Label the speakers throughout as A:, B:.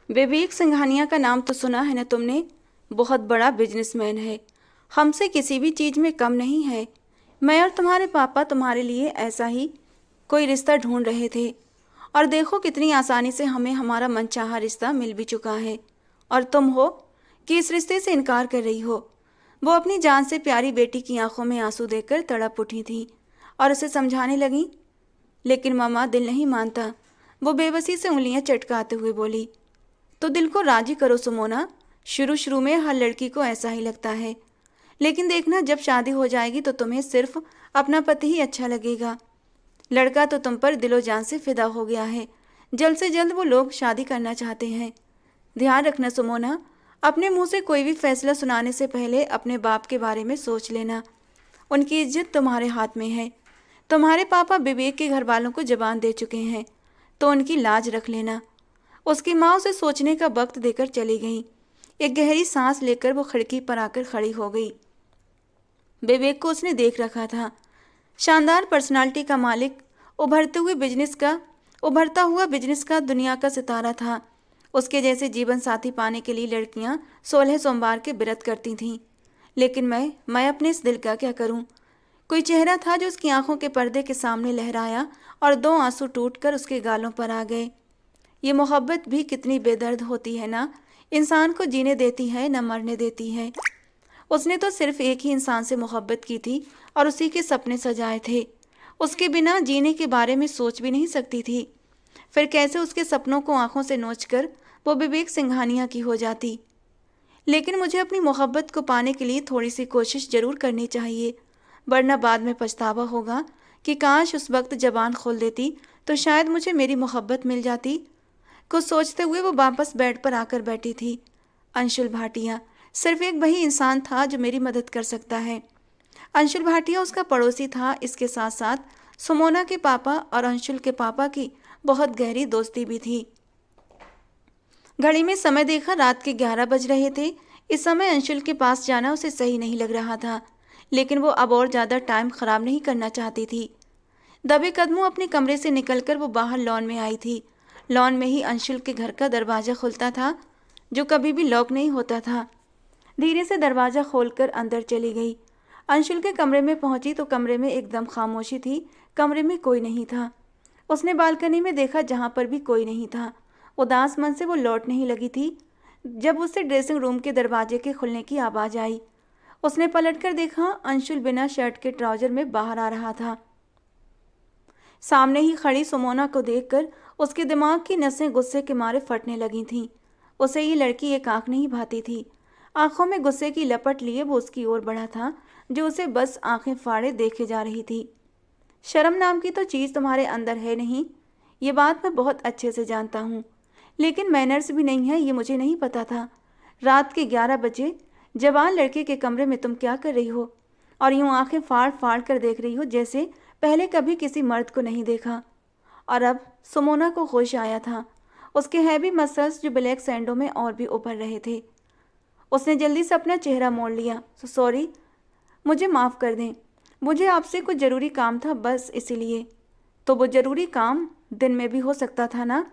A: विवेक सिंघानिया का नाम तो सुना है ना तुमने। बहुत बड़ा बिजनेसमैन है, हमसे किसी भी चीज़ में कम नहीं है। मैं और तुम्हारे पापा तुम्हारे लिए ऐसा ही कोई रिश्ता ढूंढ रहे थे, और देखो कितनी आसानी से हमें हमारा मनचाहा रिश्ता मिल भी चुका है। और तुम हो कि इस रिश्ते से इनकार कर रही हो। वो अपनी जान से प्यारी बेटी की आंखों में आंसू देखकर तड़प उठी थी और उसे समझाने लगी, लेकिन मामा दिल नहीं मानता। वो बेबसी से उंगलियां चटकाते हुए बोली, तो दिल को राजी करो सुमोना। शुरू शुरू में हर लड़की को ऐसा ही लगता है, लेकिन देखना जब शादी हो जाएगी तो तुम्हें सिर्फ अपना पति ही अच्छा लगेगा। लड़का तो तुम पर दिलो जान से फिदा हो गया है। जल्द से जल्द वो लोग शादी करना चाहते हैं। ध्यान रखना सुमोना, अपने मुंह से कोई भी फैसला सुनाने से पहले अपने बाप के बारे में सोच लेना। उनकी इज्जत तुम्हारे हाथ में है। तुम्हारे पापा विवेक के घर वालों को जबान दे चुके हैं, तो उनकी लाज रख लेना। उसकी माँ उसे सोचने का वक्त देकर चली गई। एक गहरी सांस लेकर वो खिड़की पर आकर खड़ी हो गई। विवेक को उसने देख रखा था। शानदार पर्सनालिटी का मालिक, उभरता हुआ बिजनेस का दुनिया का सितारा था। उसके जैसे जीवन साथी पाने के लिए लड़कियां 16 सोमवार के व्रत करती थीं। लेकिन मैं अपने इस दिल का क्या करूं? कोई चेहरा था जो उसकी आंखों के पर्दे के सामने लहराया और 2 आंसू टूटकर उसके गालों पर आ गए। ये मोहब्बत भी कितनी बेदर्द होती है ना, इंसान को जीने देती है न मरने देती है। उसने तो सिर्फ एक ही इंसान से मोहब्बत की थी और उसी के सपने सजाए थे। उसके बिना जीने के बारे में सोच भी नहीं सकती थी। फिर कैसे उसके सपनों को आंखों से नोचकर वो विवेक सिंघानिया की हो जाती। लेकिन मुझे अपनी मोहब्बत को पाने के लिए थोड़ी सी कोशिश जरूर करनी चाहिए, वरना बाद में पछतावा होगा कि काश उस वक्त जबान खोल देती तो शायद मुझे मेरी मोहब्बत मिल जाती। कुछ सोचते हुए वो वापस बेड पर आकर बैठी थी। अंशुल भाटिया, सिर्फ एक वही इंसान था जो मेरी मदद कर सकता है। अंशुल भाटिया उसका पड़ोसी था। इसके साथ साथ सुमोना के पापा और अंशुल के पापा की बहुत गहरी दोस्ती भी थी। घड़ी में समय देखा, रात के 11 बज रहे थे। इस समय अंशुल के पास जाना उसे सही नहीं लग रहा था, लेकिन वो अब और ज़्यादा टाइम खराब नहीं करना चाहती थी। दबे कदमों अपने कमरे से निकलकर वो बाहर लॉन में आई थी। लॉन में ही अंशुल के घर का दरवाज़ा खुलता था, जो कभी भी लॉक नहीं होता था। धीरे से दरवाज़ा खोलकर अंदर चली गई। अंशुल के कमरे में पहुंची तो कमरे में एकदम खामोशी थी। कमरे में कोई नहीं था। उसने बालकनी में देखा, जहां पर भी कोई नहीं था। उदास मन से वो लौटने ही लगी थी जब उससे ड्रेसिंग रूम के दरवाजे के खुलने की आवाज़ आई। उसने पलटकर देखा, अंशुल बिना शर्ट के ट्राउजर में बाहर आ रहा था। सामने ही खड़ी सुमोना को देखकर उसके दिमाग की नसें गुस्से के मारे फटने लगी थीं। उसे ये लड़की एक आंख नहीं भाती थी। आंखों में गुस्से की लपट लिए वो उसकी ओर बढ़ा था, जो उसे बस आंखें फाड़े देखे जा रही थी। शर्म नाम की तो चीज़ तुम्हारे अंदर है नहीं, ये बात मैं बहुत अच्छे से जानता हूँ, लेकिन मैनर्स भी नहीं है, ये मुझे नहीं पता था। रात के 11 बजे जवान लड़के के कमरे में तुम क्या कर रही हो, और यूं आंखें फाड़ फाड़ कर देख रही हो जैसे पहले कभी किसी मर्द को नहीं देखा। और अब सुमोना को होश आया था। उसके हैवी मसल्स जो ब्लैक सैंडो में और भी उभर रहे थे। उसने जल्दी से अपना चेहरा मोड़ लिया। सॉरी, मुझे माफ़ कर दें, मुझे आपसे कुछ ज़रूरी काम था, बस इसीलिए। तो वो ज़रूरी काम दिन में भी हो सकता था ना?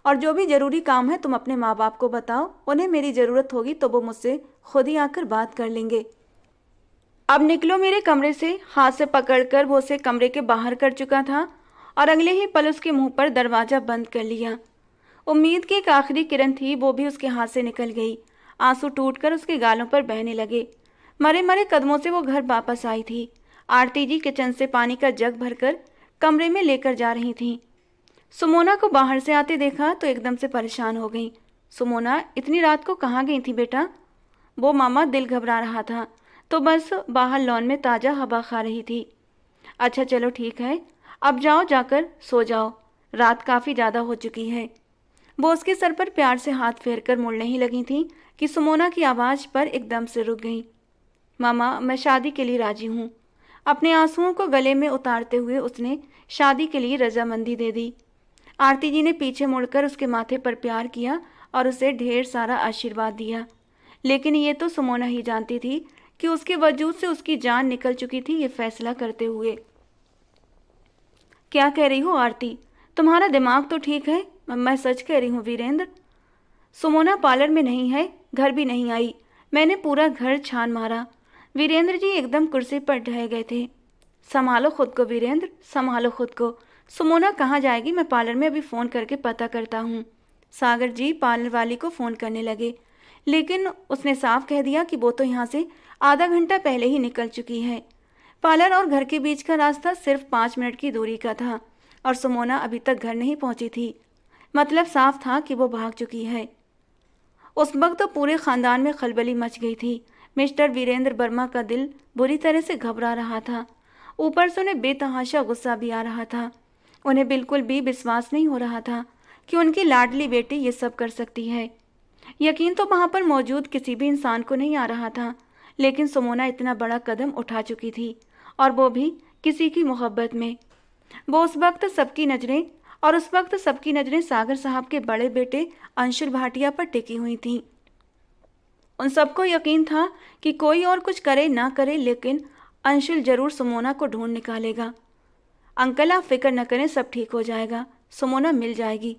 A: और जो भी ज़रूरी काम है तुम अपने माँ बाप को बताओ, उन्हें मेरी ज़रूरत होगी तो वो मुझसे खुद ही आकर बात कर लेंगे। अब निकलो मेरे कमरे से। हाथ से पकड़कर वो उसे कमरे के बाहर कर चुका था और अगले ही पल उसके मुंह पर दरवाज़ा बंद कर लिया। उम्मीद की एक आखिरी किरण थी, वो भी उसके हाथ से निकल गई। आंसू टूटकर उसके गालों पर बहने लगे। मरे मरे कदमों से वो घर वापस आई थी। आरती जी किचन से पानी का जग भरकर कमरे में लेकर जा रही थीं। सुमोना को बाहर से आते देखा तो एकदम से परेशान हो गई। सुमोना, इतनी रात को कहाँ गई थी बेटा? वो मामा, दिल घबरा रहा था तो बस बाहर लॉन में ताज़ा हवा खा रही थी। अच्छा चलो ठीक है, अब जाओ, जाकर सो जाओ, रात काफ़ी ज़्यादा हो चुकी है। वो उसके सर पर प्यार से हाथ फेरकर मुड़ने ही लगी थी कि सुमोना की आवाज़ पर एकदम से रुक गई। मामा, मैं शादी के लिए राजी हूँ। अपने आंसुओं को गले में उतारते हुए उसने शादी के लिए रजामंदी दे दी। आरती जी ने पीछे मुड़कर उसके माथे पर प्यार किया और उसे ढेर सारा आशीर्वाद दिया। लेकिन ये तो सुमोना ही जानती थी कि उसके वजूद से उसकी जान निकल चुकी थी। ये फैसला करते हुए, क्या कह रही हो आरती? तुम्हारा दिमाग तो ठीक है? मैं सच कह रही हूँ वीरेंद्र। सुमोना पार्लर में नहीं है, घर भी नहीं आई। मैंने पूरा घर छान मारा। वीरेंद्र जी एकदम कुर्सी पर ढह गए थे। संभालो खुद को वीरेंद्र, संभालो खुद को। सुमोना कहाँ जाएगी? मैं पार्लर में अभी फ़ोन करके पता करता हूँ। सागर जी पार्लर वाली को फ़ोन करने लगे, लेकिन उसने साफ कह दिया कि वो तो यहाँ से आधा घंटा पहले ही निकल चुकी है। पार्लर और घर के बीच का रास्ता सिर्फ 5 मिनट की दूरी का था और सुमोना अभी तक घर नहीं पहुंची थी। मतलब साफ था कि वो भाग चुकी है। उस वक्त तो पूरे खानदान में खलबली मच गई थी। मिस्टर वीरेंद्र वर्मा का दिल बुरी तरह से घबरा रहा था। ऊपर से उन्हें बेतहाशा गुस्सा भी आ रहा था। उन्हें बिल्कुल भी विश्वास नहीं हो रहा था कि उनकी लाडली बेटी ये सब कर सकती है। यकीन तो वहां पर मौजूद किसी भी इंसान को नहीं आ रहा था, लेकिन सुमोना इतना बड़ा कदम उठा चुकी थी, और वो भी किसी की मोहब्बत में। वो उस वक्त सबकी नज़रें सागर साहब के बड़े बेटे अंशुल भाटिया पर टिकी हुई थीं। उन सबको यकीन था कि कोई और कुछ करे ना करे, लेकिन अंशुल जरूर सुमोना को ढूंढ निकालेगा। अंकल आप फिक्र न करें, सब ठीक हो जाएगा, सुमोना मिल जाएगी।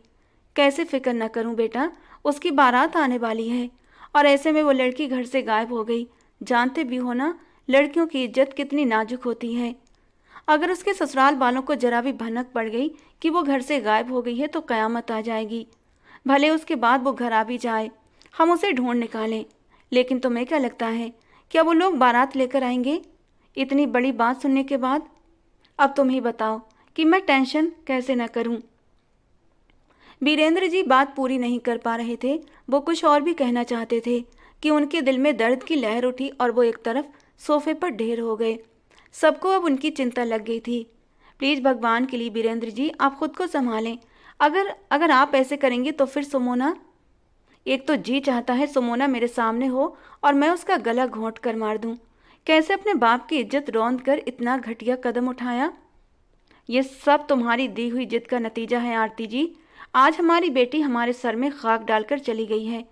A: कैसे फिक्र न करूं बेटा, उसकी बारात आने वाली है और ऐसे में वो लड़की घर से गायब हो गई। जानते भी हो ना, लड़कियों की इज्जत कितनी नाजुक होती है। अगर उसके ससुराल वालों को जरा भी भनक पड़ गई कि वो घर से गायब हो गई है तो कयामत आ जाएगी। भले उसके बाद वो घर आ भी जाए, हम उसे ढूंढ निकालें। लेकिन तुम्हें क्या लगता है, क्या वो लोग बारात लेकर आएंगे इतनी बड़ी बात सुनने के बाद? अब तुम ही बताओ कि मैं टेंशन कैसे न करूं। वीरेंद्र जी बात पूरी नहीं कर पा रहे थे। वो कुछ और भी कहना चाहते थे कि उनके दिल में दर्द की लहर उठी और वो एक तरफ सोफे पर ढेर हो गए। सबको अब उनकी चिंता लग गई थी। प्लीज़ भगवान के लिए वीरेंद्र जी, आप खुद को संभालें। अगर आप ऐसे करेंगे तो फिर सुमोना। एक तो जी चाहता है सुमोना मेरे सामने हो और मैं उसका गला घोंट कर मार दूं। कैसे अपने बाप की इज्जत रौंद कर इतना घटिया कदम उठाया। ये सब तुम्हारी दी हुई जिद का नतीजा है आरती जी। आज हमारी बेटी हमारे सर में खाक डालकर चली गई है।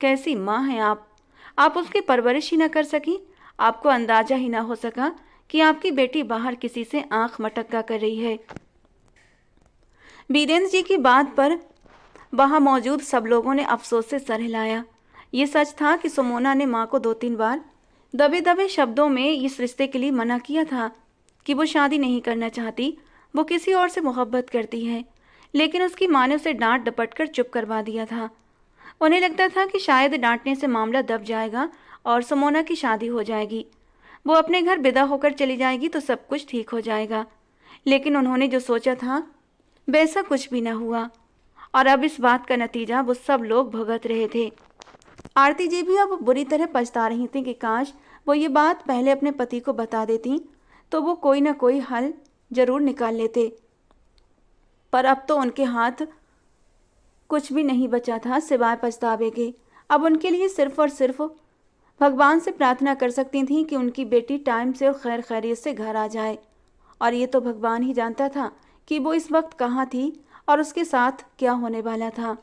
A: कैसी माँ हैं आप उसकी परवरिश ही ना कर सकी। आपको अंदाजा ही ना हो सका कि आपकी बेटी बाहर किसी से आंख मटक्का कर रही है। बीरेंद्र जी की बात पर वहां मौजूद सब लोगों ने अफसोस से सर हिलाया। ये सच था कि सुमोना ने मां को 2-3 बार दबे दबे शब्दों में इस रिश्ते के लिए मना किया था कि वो शादी नहीं करना चाहती, वो किसी और से मोहब्बत करती है। लेकिन उसकी मां ने उसे डांट डपट कर चुप करवा दिया था। उन्हें लगता था कि शायद डांटने से मामला दब जाएगा और सुमोना की शादी हो जाएगी, वो अपने घर विदा होकर चली जाएगी तो सब कुछ ठीक हो जाएगा। लेकिन उन्होंने जो सोचा था वैसा कुछ भी न हुआ, और अब इस बात का नतीजा वो सब लोग भुगत रहे थे। आरती जी भी अब बुरी तरह पछता रही थी कि काश वो ये बात पहले अपने पति को बता देती तो वो कोई ना कोई हल जरूर निकाल लेते। पर अब तो उनके हाथ कुछ भी नहीं बचा था सिवाय पछतावे के। अब उनके लिए सिर्फ और सिर्फ भगवान से प्रार्थना कर सकती थीं कि उनकी बेटी टाइम से और खैर खैरियत से घर आ जाए। और ये तो भगवान ही जानता था कि वो इस वक्त कहाँ थी और उसके साथ क्या होने वाला था।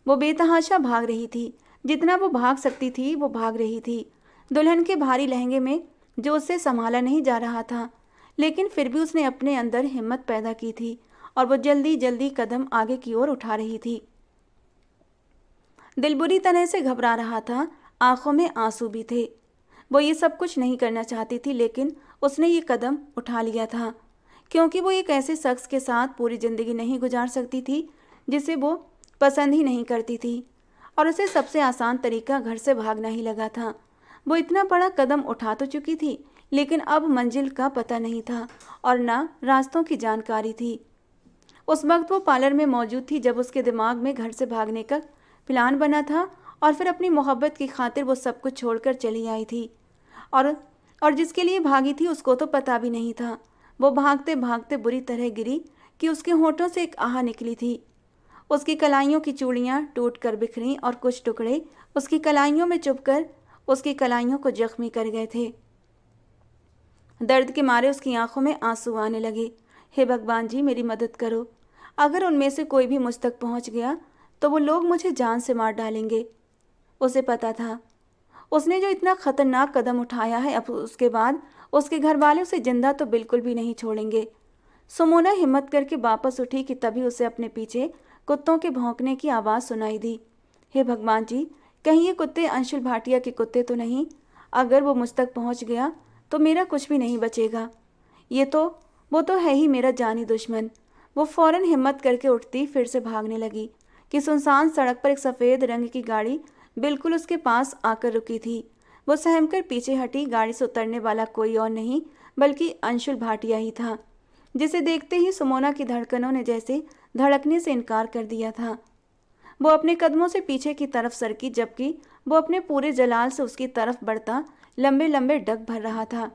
A: वो बेतहाशा भाग रही थी, जितना वो भाग सकती थी वो भाग रही थी। दुल्हन के भारी लहंगे में जो उससे संभाला नहीं जा रहा था, लेकिन फिर भी उसने अपने अंदर हिम्मत पैदा की थी और वो जल्दी जल्दी कदम आगे की ओर उठा रही थी। दिल बुरी तरह से घबरा रहा था, आंखों में आंसू भी थे। वो ये सब कुछ नहीं करना चाहती थी, लेकिन उसने ये कदम उठा लिया था क्योंकि वो एक ऐसे शख्स के साथ पूरी ज़िंदगी नहीं गुजार सकती थी जिसे वो पसंद ही नहीं करती थी, और उसे सबसे आसान तरीका घर से भागना ही लगा था। वो इतना बड़ा कदम उठा तो चुकी थी, लेकिन अब मंजिल का पता नहीं था और ना रास्तों की जानकारी थी। उस वक्त वो पार्लर में मौजूद थी जब उसके दिमाग में घर से भागने का प्लान बना था, और फिर अपनी मोहब्बत की खातिर वो सब कुछ छोड़कर चली आई थी। और जिसके लिए भागी थी उसको तो पता भी नहीं था। वो भागते भागते बुरी तरह गिरी कि उसके होठों से एक आह निकली थी। उसकी कलाइयों की चूड़ियाँ टूट कर बिखरीं और कुछ टुकड़े उसकी कलाइयों में चुभकर उसकी कलाइयों को जख्मी कर गए थे। दर्द के मारे उसकी आंखों में आंसू आने लगे। हे भगवान जी, मेरी मदद करो। अगर उनमें से कोई भी मुझ तक पहुंच गया तो वो लोग मुझे जान से मार डालेंगे। उसे पता था उसने जो इतना खतरनाक कदम उठाया है, अब उसके बाद उसके घर वाले उसे जिंदा तो बिल्कुल भी नहीं छोड़ेंगे। सुमोना हिम्मत करके वापस उठी कि तभी उसे अपने पीछे कुत्तों के भौंकने की आवाज़ सुनाई दी। हे भगवान जी, कहीं ये कुत्ते अंशुल भाटिया के कुत्ते तो नहीं? अगर वो मुझ तक पहुंच गया तो मेरा कुछ भी नहीं बचेगा। वो तो है ही मेरा जानी दुश्मन। वो फौरन हिम्मत करके उठती फिर से भागने लगी कि सुनसान सड़क पर एक सफ़ेद रंग की गाड़ी बिल्कुल उसके पास आकर रुकी थी। वो सहमकर पीछे हटी। गाड़ी से उतरने वाला कोई और नहीं बल्कि अंशुल भाटिया ही था, जिसे देखते ही सुमोना की धड़कनों ने जैसे धड़कने से इनकार कर दिया था। वो अपने कदमों से पीछे की तरफ सरकी, जबकि वो अपने पूरे जलाल से उसकी तरफ बढ़ता लंबे लंबे डग भर रहा था।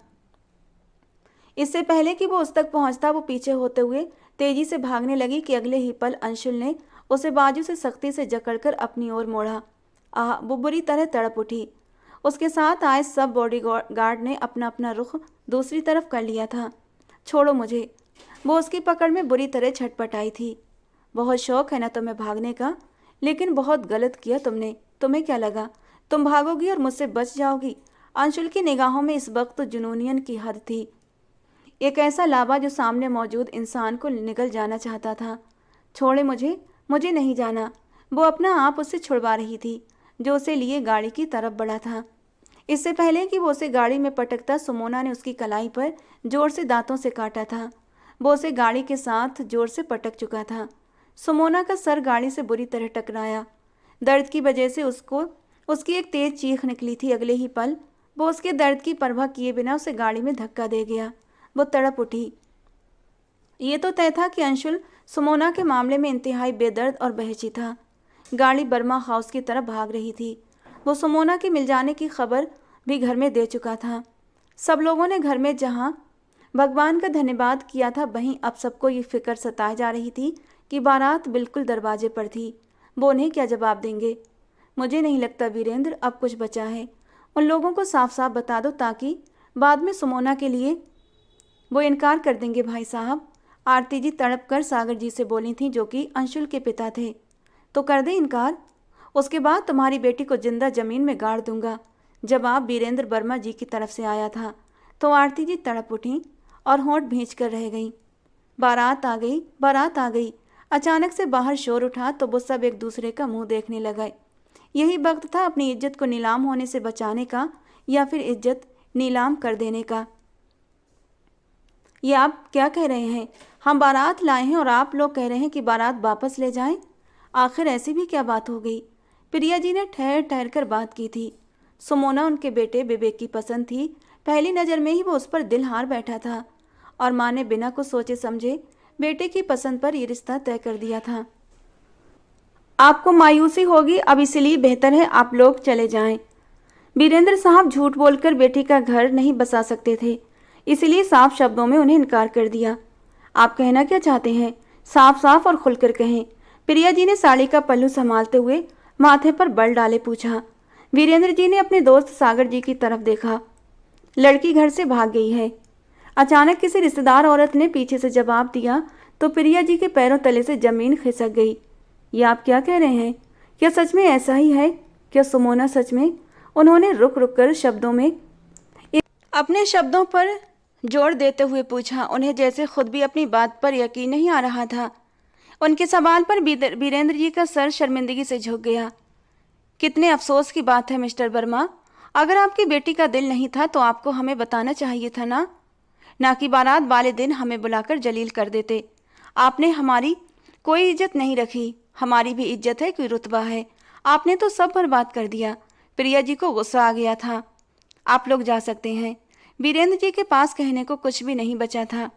A: इससे पहले कि वो उस तक पहुंचता, वो पीछे होते हुए तेजी से भागने लगी कि अगले ही पल अंशुल ने उसे बाजू से सख्ती से जकड़कर अपनी ओर मोड़ा। वो बुरी तरह तड़प उठी। उसके साथ आए सब बॉडीगार्ड ने अपना अपना रुख दूसरी तरफ कर लिया था। छोड़ो मुझे, वो उसकी पकड़ में बुरी तरह छटपटाई थी। बहुत शौक है ना तुम्हें भागने का, लेकिन बहुत गलत किया तुमने। तुम्हें क्या लगा तुम भागोगी और मुझसे बच जाओगी? अंशुल की निगाहों में इस वक्त तो जुनूनियन की हद थी। एक ऐसा लावा जो सामने मौजूद इंसान को निगल जाना चाहता था। छोड़े मुझे, मुझे नहीं जाना। वो अपना आप उससे छुड़वा रही थी, जो उसे लिए गाड़ी की तरफ बढ़ा था। इससे पहले कि वो उसे गाड़ी में पटकता, सुमोना ने उसकी कलाई पर जोर से दांतों से काटा था। वो उसे गाड़ी के साथ जोर से पटक चुका था। सुमोना का सर गाड़ी से बुरी तरह टकराया। दर्द की वजह से उसकी एक तेज चीख निकली थी। अगले ही पल वो उसके दर्द की परवाह किए बिना उसे गाड़ी में धक्का दे गया। वो तड़प उठी। ये तो तय था कि अंशुल सुमोना के मामले में इंतहाई बेदर्द और बहची था। गाड़ी बर्मा हाउस की तरफ भाग रही थी। वो सुमोना के मिल जाने की खबर भी घर में दे चुका था। सब लोगों ने घर में जहां भगवान का धन्यवाद किया था, वहीं अब सबको ये फिक्र सताई जा रही थी कि बारात बिल्कुल दरवाजे पर थी। वो उन्हें क्या जवाब देंगे? मुझे नहीं लगता वीरेंद्र अब कुछ बचा है। उन लोगों को साफ साफ बता दो ताकि बाद में सुमोना के लिए वो इनकार कर देंगे। भाई साहब, आरती जी तड़प कर सागर जी से बोली थी, जो कि अंशुल के पिता थे। तो कर दे इनकार, उसके बाद तुम्हारी बेटी को जिंदा जमीन में गाड़ दूंगा। जवाब वीरेंद्र वर्मा जी की तरफ से आया था। तो आरती जी तड़प उठी और होंठ भींच कर रह गई। बारात आ गई, बारात आ गई। अचानक से बाहर शोर उठा तो वो सब एक दूसरे का मुंह देखने लगे। यही वक्त था अपनी इज्जत को नीलाम होने से बचाने का, या फिर इज्जत नीलाम कर देने का। ये आप क्या कह रहे हैं? हम बारात लाए हैं और आप लोग कह रहे हैं कि बारात वापस ले जाएं? आखिर ऐसी भी क्या बात हो गई? प्रिया जी ने ठहर ठहर कर बात की थी। सुमोना उनके बेटे विवेक की पसंद थी। पहली नज़र में ही वो उस पर दिल हार बैठा था और माँ ने बिना कुछ सोचे समझे बेटे की पसंद पर ये रिश्ता तय कर दिया था। आपको मायूसी होगी, अब इसलिए बेहतर है आप लोग चले जाएं। वीरेंद्र साहब झूठ बोलकर बेटी का घर नहीं बसा सकते थे, इसलिए साफ शब्दों में उन्हें इनकार कर दिया। आप कहना क्या चाहते हैं? साफ साफ और खुलकर कहें। प्रिया जी ने साड़ी का पल्लू संभालते हुए माथे पर बल डाले पूछा। वीरेंद्र जी ने अपने दोस्त सागर जी की तरफ देखा। लड़की घर से भाग गई है, अचानक किसी रिश्तेदार औरत ने पीछे से जवाब दिया तो प्रिया जी के पैरों तले से जमीन खिसक गई। ये आप क्या कह रहे हैं? क्या सच में ऐसा ही है? क्या सुमोना सच में? उन्होंने रुक रुक कर शब्दों में अपने शब्दों पर जोर देते हुए पूछा। उन्हें जैसे खुद भी अपनी बात पर यकीन नहीं आ रहा था। उनके सवाल पर वीरेंद्र जी का सर शर्मिंदगी से झुक गया। कितने अफसोस की बात है मिस्टर वर्मा, अगर आपकी बेटी का दिल नहीं था तो आपको हमें बताना चाहिए था ना कि बारात वाले दिन हमें बुलाकर जलील कर देते। आपने हमारी कोई इज्जत नहीं रखी। हमारी भी इज्जत है, कोई रुतबा है। आपने तो सब बर्बाद कर दिया। प्रिया जी को गुस्सा आ गया था। आप लोग जा सकते हैं। वीरेंद्र जी के पास कहने को कुछ भी नहीं बचा था।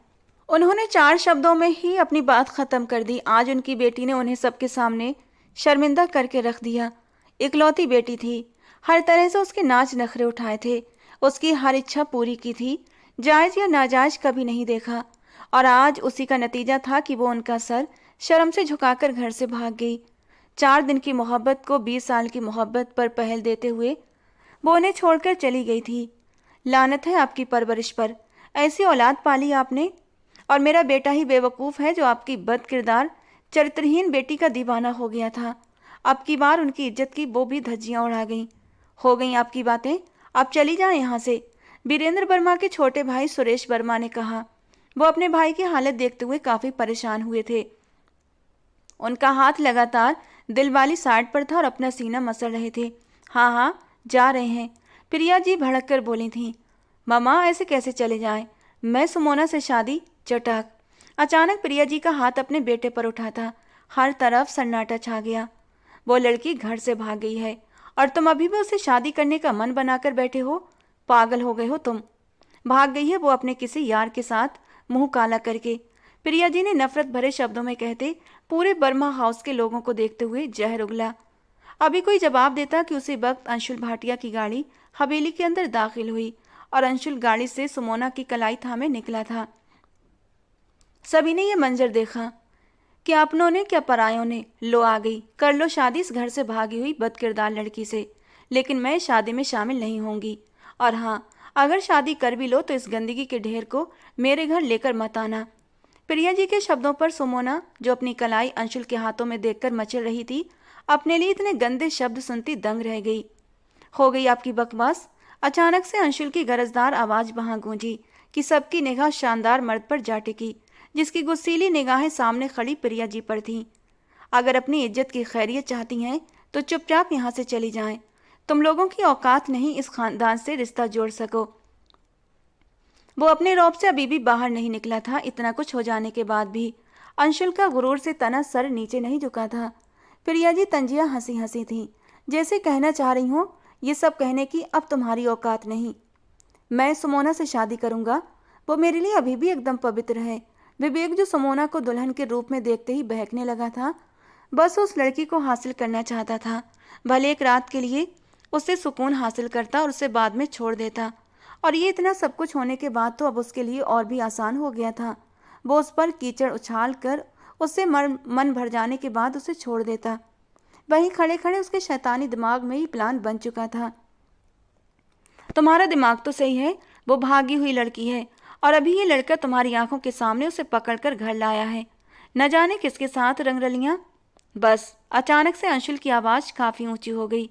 A: उन्होंने 4 शब्दों में ही अपनी बात खत्म कर दी। आज उनकी बेटी ने उन्हें सबके सामने शर्मिंदा करके रख दिया। इकलौती बेटी थी, हर तरह से उसके नाच नखरे उठाए थे, उसकी हर इच्छा पूरी की थी, जायज़ या नाजायज कभी नहीं देखा। और आज उसी का नतीजा था कि वो उनका सर शर्म से झुकाकर घर से भाग गई। 4 दिन की मोहब्बत को 20 साल की मोहब्बत पर पहल देते हुए वो उन्हें छोड़कर चली गई थी। लानत है आपकी परवरिश पर, ऐसी औलाद पाली आपने। और मेरा बेटा ही बेवकूफ़ है जो आपकी बदकिरदार चरित्रहीन बेटी का दीवाना हो गया था। अब की बार उनकी इज्जत की वो भी धज्जियाँ उड़ा गईं। हो गई आपकी बातें, आप चली जाएं यहाँ से, वीरेंद्र वर्मा के छोटे भाई सुरेश वर्मा ने कहा। वो अपने भाई की हालत देखते हुए काफी परेशान हुए थे। उनका हाथ लगातार दिल वाली साइड पर था और अपना सीना मसल रहे थे। हाँ हाँ, जा रहे हैं, प्रिया जी भड़क कर बोली थीं। मामा ऐसे कैसे चले जाएं? मैं सुमोना से शादी? चटक। अचानक प्रिया जी का हाथ अपने बेटे पर उठा था। हर तरफ सन्नाटा छा गया। वो लड़की घर से भाग गई है और तुम अभी भी उसे शादी करने का मन बनाकर बैठे हो? पागल हो गए हो तुम। भाग गई है वो अपने किसी यार के साथ, मुंह काला करके, प्रिया जी ने नफरत भरे शब्दों में कहते पूरे बर्मा हाउस के लोगों को देखते हुए जहर उगला। अभी कोई जवाब देता कि उसी वक्त अंशुल भाटिया की गाड़ी हवेली के अंदर दाखिल हुई और अंशुल गाड़ी से सुमोना की कलाई थामे निकला था। सभी ने यह मंजर देखा। क्या अपनों ने क्या परायों ने। लो आ गई, कर लो शादी इस घर से भागी हुई बदकिरदार लड़की से, लेकिन मैं शादी में शामिल नहीं होंगी। और हाँ, अगर शादी कर भी लो तो इस गंदगी के ढेर को मेरे घर लेकर मत आना। प्रिया जी के शब्दों पर सुमोना, जो अपनी कलाई अंशुल के हाथों में देखकर मचल रही थी, अपने लिए इतने गंदे शब्द सुनती दंग रह गई। हो गई आपकी बकवास। अचानक से अंशुल की गरजदार आवाज वहां गूंजी कि सबकी निगाह शानदार मर्द पर जा टिकी, जिसकी गुस्सीली निगाहें सामने खड़ी प्रिया जी पर थीं। अगर अपनी इज्जत की खैरियत चाहती हैं तो चुपचाप यहाँ से चली जाएं। तुम लोगों की औकात नहीं इस खानदान से रिश्ता जोड़ सको। वो अपने रौब से अभी भी बाहर नहीं निकला था। इतना कुछ हो जाने के बाद भी अंशुल का गुरूर से तना सर नीचे नहीं झुका था। प्रिया जी तंजिया हंसी हंसी थी, जैसे कहना चाह रही हो ये सब कहने की अब तुम्हारी औकात नहीं। मैं सुमोना से शादी करूंगा। वो मेरे लिए अभी भी एकदम पवित्र है। विवेक, जो सुमोना को दुल्हन के रूप में देखते ही बहकने लगा था, बस उस लड़की को हासिल करना चाहता था। भले एक रात के लिए उससे सुकून हासिल करता और उसे बाद में छोड़ देता। और ये इतना सब कुछ होने के बाद तो अब उसके लिए और भी आसान हो गया था। वो उस पर कीचड़ उछाल कर उससे मन भर जाने के बाद उसे छोड़ देता। वहीं खड़े खड़े उसके शैतानी दिमाग में ही प्लान बन चुका था। तुम्हारा दिमाग तो सही है, वो भागी हुई लड़की है और अभी ये लड़का तुम्हारी आंखों के सामने उसे पकड़कर घर लाया है, न जाने किसके साथ रंगरलियां। बस अचानक से अंशुल की आवाज काफी ऊंची हो गई।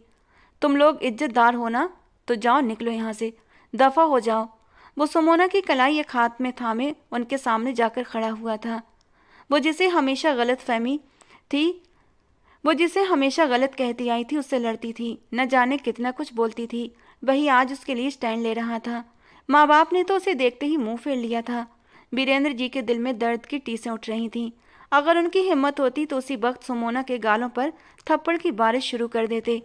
A: तुम लोग इज्जतदार हो ना, तो जाओ, निकलो यहाँ से, दफा हो जाओ। वो सुमोना की कलाई एक हाथ में थामे उनके सामने जाकर खड़ा हुआ था। वो जिसे हमेशा गलत कहती आई थी, उससे लड़ती थी, न जाने कितना कुछ बोलती थी, वही आज उसके लिए स्टैंड ले रहा था। माँ बाप ने तो उसे देखते ही मुंह फेर लिया था। वीरेंद्र जी के दिल में दर्द की टीसें उठ रही थीं। अगर उनकी हिम्मत होती तो उसी वक्त सुमोना के गालों पर थप्पड़ की बारिश शुरू कर देते।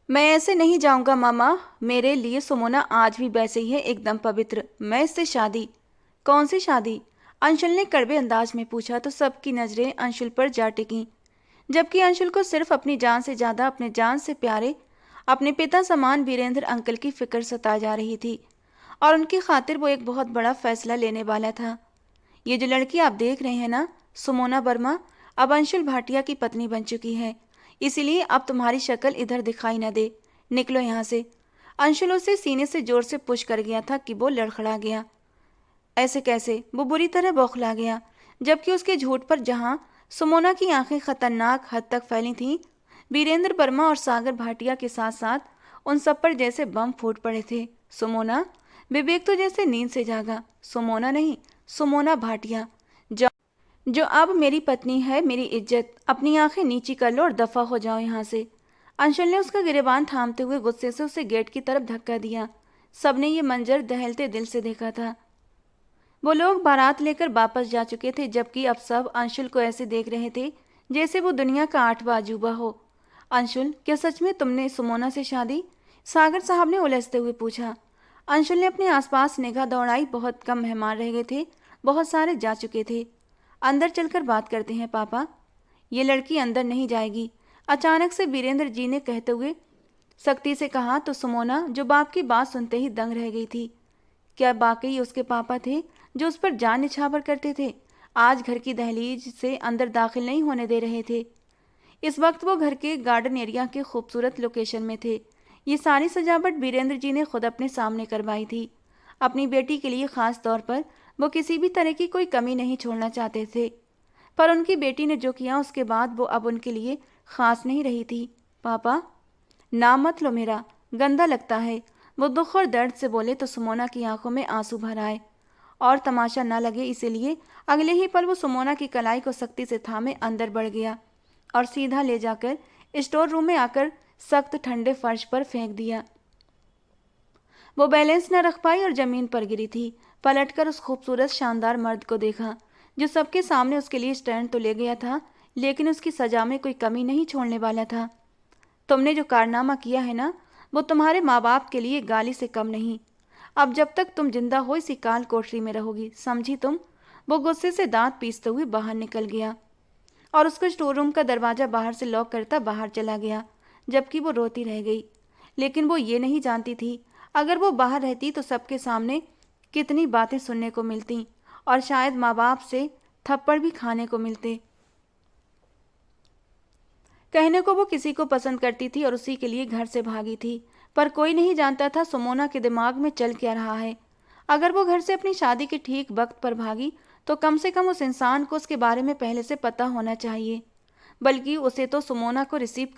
A: मैं ऐसे नहीं जाऊंगा मामा, मेरे लिए सुमोना आज भी वैसे ही है, एकदम पवित्र। मैं इससे शादी। कौन सी शादी? अंशुल ने कड़वे अंदाज में पूछा तो सबकी नजरें अंशुल पर जा टिकीं, जबकि अंशुल को सिर्फ अपनी जान से ज्यादा अपने जान से प्यारे अपने पिता समान वीरेंद्र अंकल की फिक्र सता जा रही थी और उनकी खातिर वो एक बहुत बड़ा फैसला लेने वाला था। ये जो लड़की आप देख रहे हैं ना, सुमोना वर्मा, अब अंशुल भाटिया की पत्नी बन चुकी है, इसीलिए अब तुम्हारी शक्ल इधर दिखाई न दे। निकलो यहाँ से। अंशुल उसे सीने से जोर से पुश कर गया था कि वो लड़खड़ा गया। ऐसे कैसे? वो बुरी तरह बौखला गया, जबकि उसके झूठ पर जहां सुमोना की आंखें खतरनाक हद तक फैली थीं, वीरेंद्र वर्मा और सागर भाटिया के साथ साथ उन सब पर जैसे बम फूट पड़े थे। सुमोना? विवेक तो जैसे नींद से जागा। सुमोना नहीं, सुमोना भाटिया, जो अब मेरी पत्नी है। मेरी इज्जत, अपनी आंखें नीची कर लो और दफा हो जाओ यहाँ से। अंशुल ने उसका गिरेबान थामते हुए गुस्से से उसे गेट की तरफ धक्का दिया। सबने ये मंजर दहलते दिल से देखा था। वो लोग बारात लेकर वापस जा चुके थे, जबकि अब सब अंशुल को ऐसे देख रहे थे जैसे वो दुनिया का 8वां अजूबा हो। अंशुल, क्या सच में तुमने सुमोना से शादी? सागर साहब ने उलझते हुए पूछा। अंशुल ने अपने आसपास निगाह दौड़ाई। बहुत कम मेहमान रह गए थे, बहुत सारे जा चुके थे। अंदर चलकर बात करते हैं पापा। ये लड़की अंदर नहीं जाएगी, अचानक से वीरेंद्र जी ने कहते हुए सख्ती से कहा तो सुमोना, जो बाप की बात सुनते ही दंग रह गई थी। क्या वाकई उसके पापा थे जो उस पर जान निछावर करते थे? आज घर की दहलीज से अंदर दाखिल नहीं होने दे रहे थे। इस वक्त वो घर के गार्डन एरिया के खूबसूरत लोकेशन में थे। ये सारी सजावट वीरेंद्र जी ने खुद अपने सामने करवाई थी। अपनी बेटी के लिए खास तौर पर वो किसी भी तरह की कोई कमी नहीं छोड़ना चाहते थे, पर उनकी बेटी ने जो किया उसके बाद वो अब उनके लिए खास नहीं रही थी। पापा, नाम मत लो मेरा, गंदा लगता है। वो दुख और दर्द से बोले तो सुमोना की आंखों में आंसू भर आए और तमाशा न लगे इसीलिए अगले ही पल वो सुमोना की कलाई को सख्ती से थामे अंदर बढ़ गया और सीधा ले जाकर स्टोर रूम में आकर सख्त ठंडे फर्श पर फेंक दिया। वो बैलेंस न रख पाई और जमीन पर गिरी थी। पलटकर उस खूबसूरत शानदार मर्द को देखा जो सबके सामने उसके लिए स्टैंड तो ले गया था, लेकिन उसकी सजा में कोई कमी नहीं छोड़ने वाला था। तुमने जो कारनामा किया है ना, वो तुम्हारे माँ बाप के लिए गाली से कम नहीं। अब जब तक तुम जिंदा हो इसी काल कोठरी में रहोगी, समझी तुम? वो गुस्से से दांत पीसते हुए बाहर निकल गया और उसको स्टोर रूम का दरवाजा बाहर से लॉक करता बाहर चला गया, जबकि वो रोती रह गई। लेकिन वो ये नहीं जानती थी, अगर वो बाहर रहती तो सबके सामने कितनी बातें सुनने को मिलती और शायद माँ बाप से थप्पड़ भी खाने को मिलते। कहने को वो किसी को पसंद करती थी और उसी के लिए घर से भागी थी, पर कोई नहीं जानता था सुमोना के दिमाग में चल क्या रहा है। अगर वो घर से अपनी शादी के ठीक वक्त पर भागी तो कम से कम उस इंसान को उसके बारे में पहले से पता होना चाहिए, बल्कि उसे तो सुमोना को रिसीव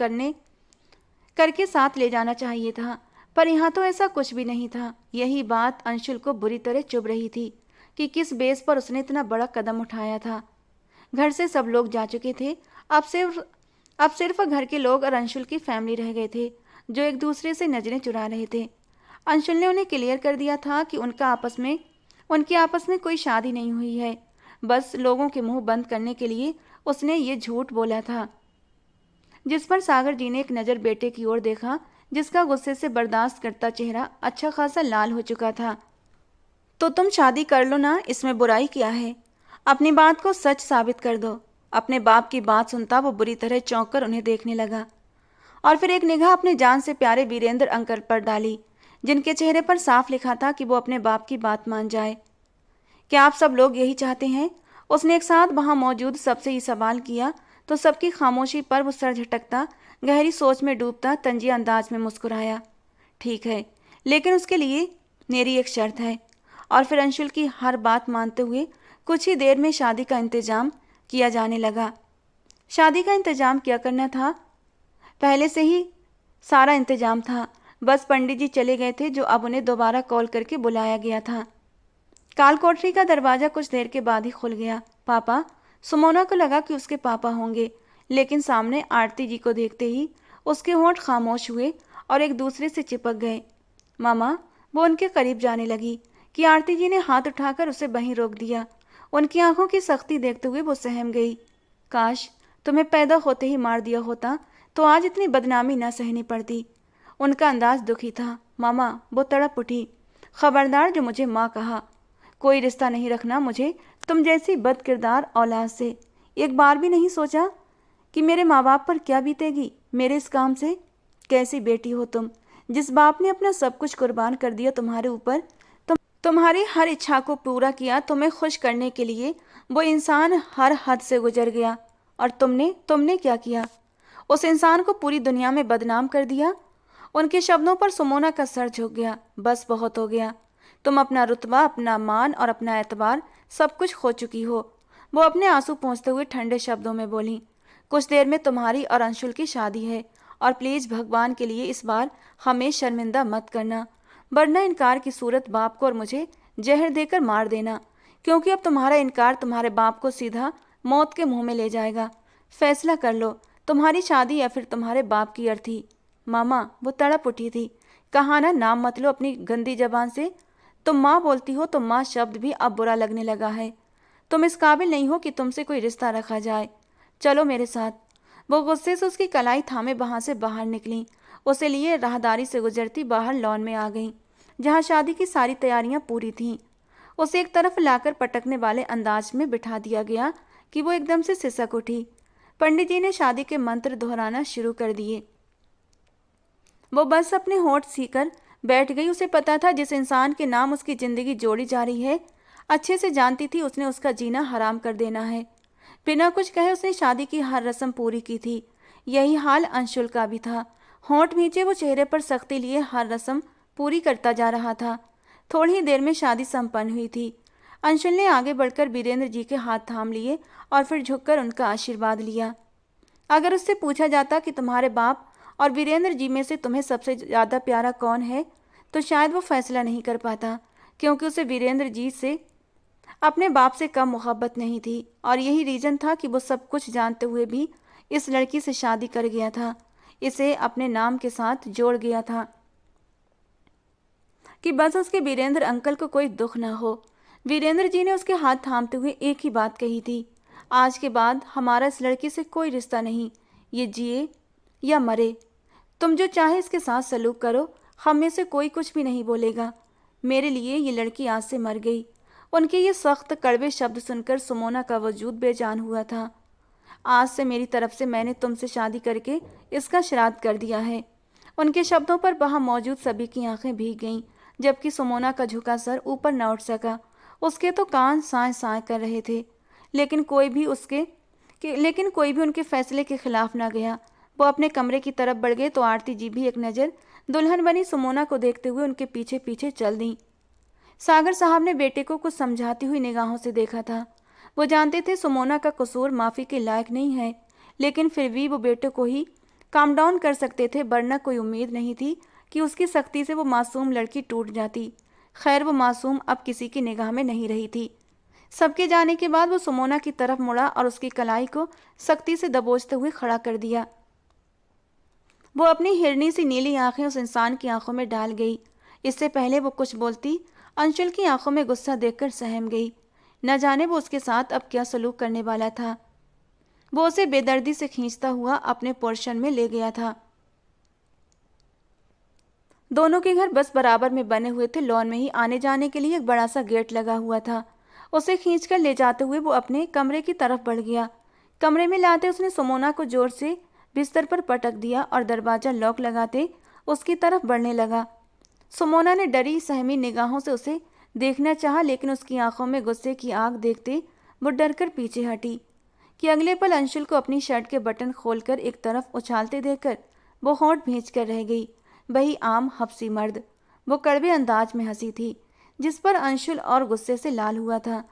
A: करके साथ ले जाना चाहिए था। पर यहाँ तो ऐसा कुछ भी नहीं था। यही बात अंशुल को बुरी तरह चुभ रही थी कि किस बेस पर उसने इतना बड़ा कदम उठाया था। घर से सब लोग जा चुके थे, अब सिर्फ घर के लोग और अंशुल की फैमिली रह गए थे जो एक दूसरे से नजरें चुरा रहे थे। अंशुल ने उन्हें क्लियर कर दिया था कि उनकी आपस में कोई शादी नहीं हुई है, बस लोगों के मुंह बंद करने के लिए उसने ये झूठ बोला था। जिस पर सागर जी ने एक नज़र बेटे की ओर देखा, जिसका गुस्से से बर्दाश्त करता चेहरा अच्छा खासा लाल हो चुका था। तो तुम शादी कर लो ना, इसमें बुराई क्या है? अपनी बात को सच साबित कर दो। अपने बाप की बात सुनता वो बुरी तरह चौंक कर उन्हें देखने लगा और फिर एक निगाह अपने जान से प्यारे वीरेंद्र अंकल पर डाली, जिनके चेहरे पर साफ लिखा था कि वो अपने बाप की बात मान जाए। क्या आप सब लोग यही चाहते हैं? उसने एक साथ वहां मौजूद सबसे ही सवाल किया तो सबकी खामोशी पर वो सर झटकता, गहरी सोच में डूबता तंजिया अंदाज में मुस्कुराया। ठीक है, लेकिन उसके लिए मेरी एक शर्त है। और फिर अंशुल की हर बात मानते हुए कुछ ही देर में शादी का इंतजाम किया जाने लगा। शादी का इंतजाम क्या करना था, पहले से ही सारा इंतजाम था, बस पंडित जी चले गए थे जो अब उन्हें दोबारा कॉल करके बुलाया गया था। काल कोठरी का दरवाजा कुछ देर के बाद ही खुल गया। पापा, सुमोना को लगा कि उसके पापा होंगे, लेकिन सामने आरती जी को देखते ही उसके होंठ खामोश हुए और एक दूसरे से चिपक गए। मामा, वो उनके करीब जाने लगी कि आरती जी ने हाथ उठाकर उसे वहीं रोक दिया। उनकी आंखों की सख्ती देखते हुए वो सहम गई। काश तुम्हें पैदा होते ही मार दिया होता तो आज इतनी बदनामी न सहनी पड़ती। उनका अंदाज दुखी था। मामा, वो तड़प उठी। खबरदार जो मुझे माँ कहा। कोई रिश्ता नहीं रखना मुझे तुम जैसी बदकिरदार औलाद से। एक बार भी नहीं सोचा कि मेरे माँ बाप पर क्या बीतेगी मेरे इस काम से? कैसी बेटी हो तुम, जिस बाप ने अपना सब कुछ कुर्बान कर दिया तुम्हारे ऊपर, तुम्हारी हर इच्छा को पूरा किया, तुम्हें खुश करने के लिए वो इंसान हर हद से गुजर गया और तुमने क्या किया? उस इंसान को पूरी दुनिया में बदनाम कर दिया। उनके शब्दों पर सुमोना का सर झुक गया। बस बहुत हो गया। तुम अपना रुतबा, अपना मान और अपना एतबार सब कुछ खो चुकी हो। वो अपने आंसू पोंछते हुए ठंडे शब्दों में बोली। कुछ देर में तुम्हारी और अंशुल की शादी है और प्लीज भगवान के लिए इस बार हमें शर्मिंदा मत करना, वरना इनकार की सूरत बाप को और मुझे जहर देकर मार देना, क्योंकि अब तुम्हारा इनकार तुम्हारे बाप को सीधा मौत के मुंह में ले जाएगा। फैसला कर लो, तुम्हारी शादी या फिर तुम्हारे बाप की अर्थी। मामा, वो तड़प उठी थी। कहा ना, नाम मत लो अपनी गंदी जबान से। तुम माँ बोलती हो तो माँ शब्द भी अब बुरा लगने लगा है। तुम इस काबिल नहीं हो कि तुमसे कोई रिश्ता रखा जाए। चलो मेरे साथ। वो गुस्से से उसकी कलाई थामे वहां से बाहर निकली। उसे लिए राहदारी से गुजरती बाहर लॉन में आ गई, जहां शादी की सारी तैयारियां पूरी थीं। उसे एक तरफ लाकर पटकने वाले अंदाज में बिठा दिया गया कि वो एकदम से सिसक उठी। पंडित जी ने शादी के मंत्र दोहराना शुरू कर दिए। वो बस अपने होंठ सीकर बैठ गई। उसे पता था जिस इंसान के नाम उसकी जिंदगी जोड़ी जा रही है, अच्छे से जानती थी उसने उसका जीना हराम कर देना है। बिना कुछ कहे उसने शादी की हर रस्म पूरी की थी। यही हाल अंशुल का भी था। होंठ नीचे वो चेहरे पर सख्ती लिए हर रस्म पूरी करता जा रहा था। थोड़ी ही देर में शादी संपन्न हुई थी। अंशुल ने आगे बढ़कर वीरेंद्र जी के हाथ थाम लिए और फिर झुककर उनका आशीर्वाद लिया। अगर उससे पूछा जाता कि तुम्हारे बाप और वीरेंद्र जी में से तुम्हें सबसे ज़्यादा प्यारा कौन है, तो शायद वो फैसला नहीं कर पाता, क्योंकि उसे वीरेंद्र जी से अपने बाप से कम मोहब्बत नहीं थी और यही रीज़न था कि वो सब कुछ जानते हुए भी इस लड़की से शादी कर गया था, इसे अपने नाम के साथ जोड़ गया था कि बस उसके वीरेंद्र अंकल को कोई दुख ना हो। वीरेंद्र जी ने उसके हाथ थामते हुए एक ही बात कही थी, आज के बाद हमारा इस लड़की से कोई रिश्ता नहीं, ये जिए या मरे, तुम जो चाहे इसके साथ सलूक करो, हम में से कोई कुछ भी नहीं बोलेगा। मेरे लिए ये लड़की आज से मर गई। उनके ये सख्त कड़वे शब्द सुनकर सुमोना का वजूद बेजान हुआ था। आज से मेरी तरफ से मैंने तुमसे शादी करके इसका श्राद्ध कर दिया है। उनके शब्दों पर वहां मौजूद सभी की आंखें भीग गईं, जबकि सुमोना का झुका सर ऊपर न उठ सका। उसके तो कान साए साए कर रहे थे, लेकिन कोई भी उनके फैसले के खिलाफ ना गया। वो अपने कमरे की तरफ बढ़ गए तो आरती जी भी एक नज़र दुल्हन बनी सुमोना को देखते हुए उनके पीछे पीछे चल दी। सागर साहब ने बेटे को कुछ समझाती हुई निगाहों से देखा था। वो जानते थे सुमोना का कसूर माफ़ी के लायक नहीं है, लेकिन फिर भी वो बेटे को ही काम डाउन कर सकते थे, वरना कोई उम्मीद नहीं थी कि उसकी सख्ती से वो मासूम लड़की टूट जाती। खैर, वो मासूम अब किसी की निगाह में नहीं रही थी। सबके जाने के बाद वो सुमोना की तरफ मुड़ा और उसकी कलाई को सख्ती से दबोचते हुए खड़ा कर दिया। वो अपनी हिरनी सी नीली आंखें उस इंसान की आंखों में डाल गई। इससे पहले वो कुछ बोलती, अंशुल की आंखों में गुस्सा देखकर सहम गई। न जाने वो उसके साथ अब क्या सलूक करने वाला था। वो उसे बेदर्दी से खींचता हुआ अपने पोर्शन में ले गया था। दोनों के घर बस बराबर में बने हुए थे। लॉन में ही आने जाने के लिए एक बड़ा सा गेट लगा हुआ था। उसे खींचकर ले जाते हुए वो अपने कमरे की तरफ बढ़ गया। कमरे में लाते उसने सुमोना को जोर से बिस्तर पर पटक दिया और दरवाजा लॉक लगाते उसकी तरफ बढ़ने लगा। सुमोना ने डरी सहमी निगाहों से उसे देखना चाहा, लेकिन उसकी आंखों में गुस्से की आग देखते वो डरकर पीछे हटी कि अगले पल अंशुल को अपनी शर्ट के बटन खोलकर एक तरफ उछालते देखकर वो होंठ भींच कर रह गई। वही आम हफ्सी मर्द। वो कड़वे अंदाज में हंसी थी, जिस पर अंशुल और गुस्से से लाल हुआ था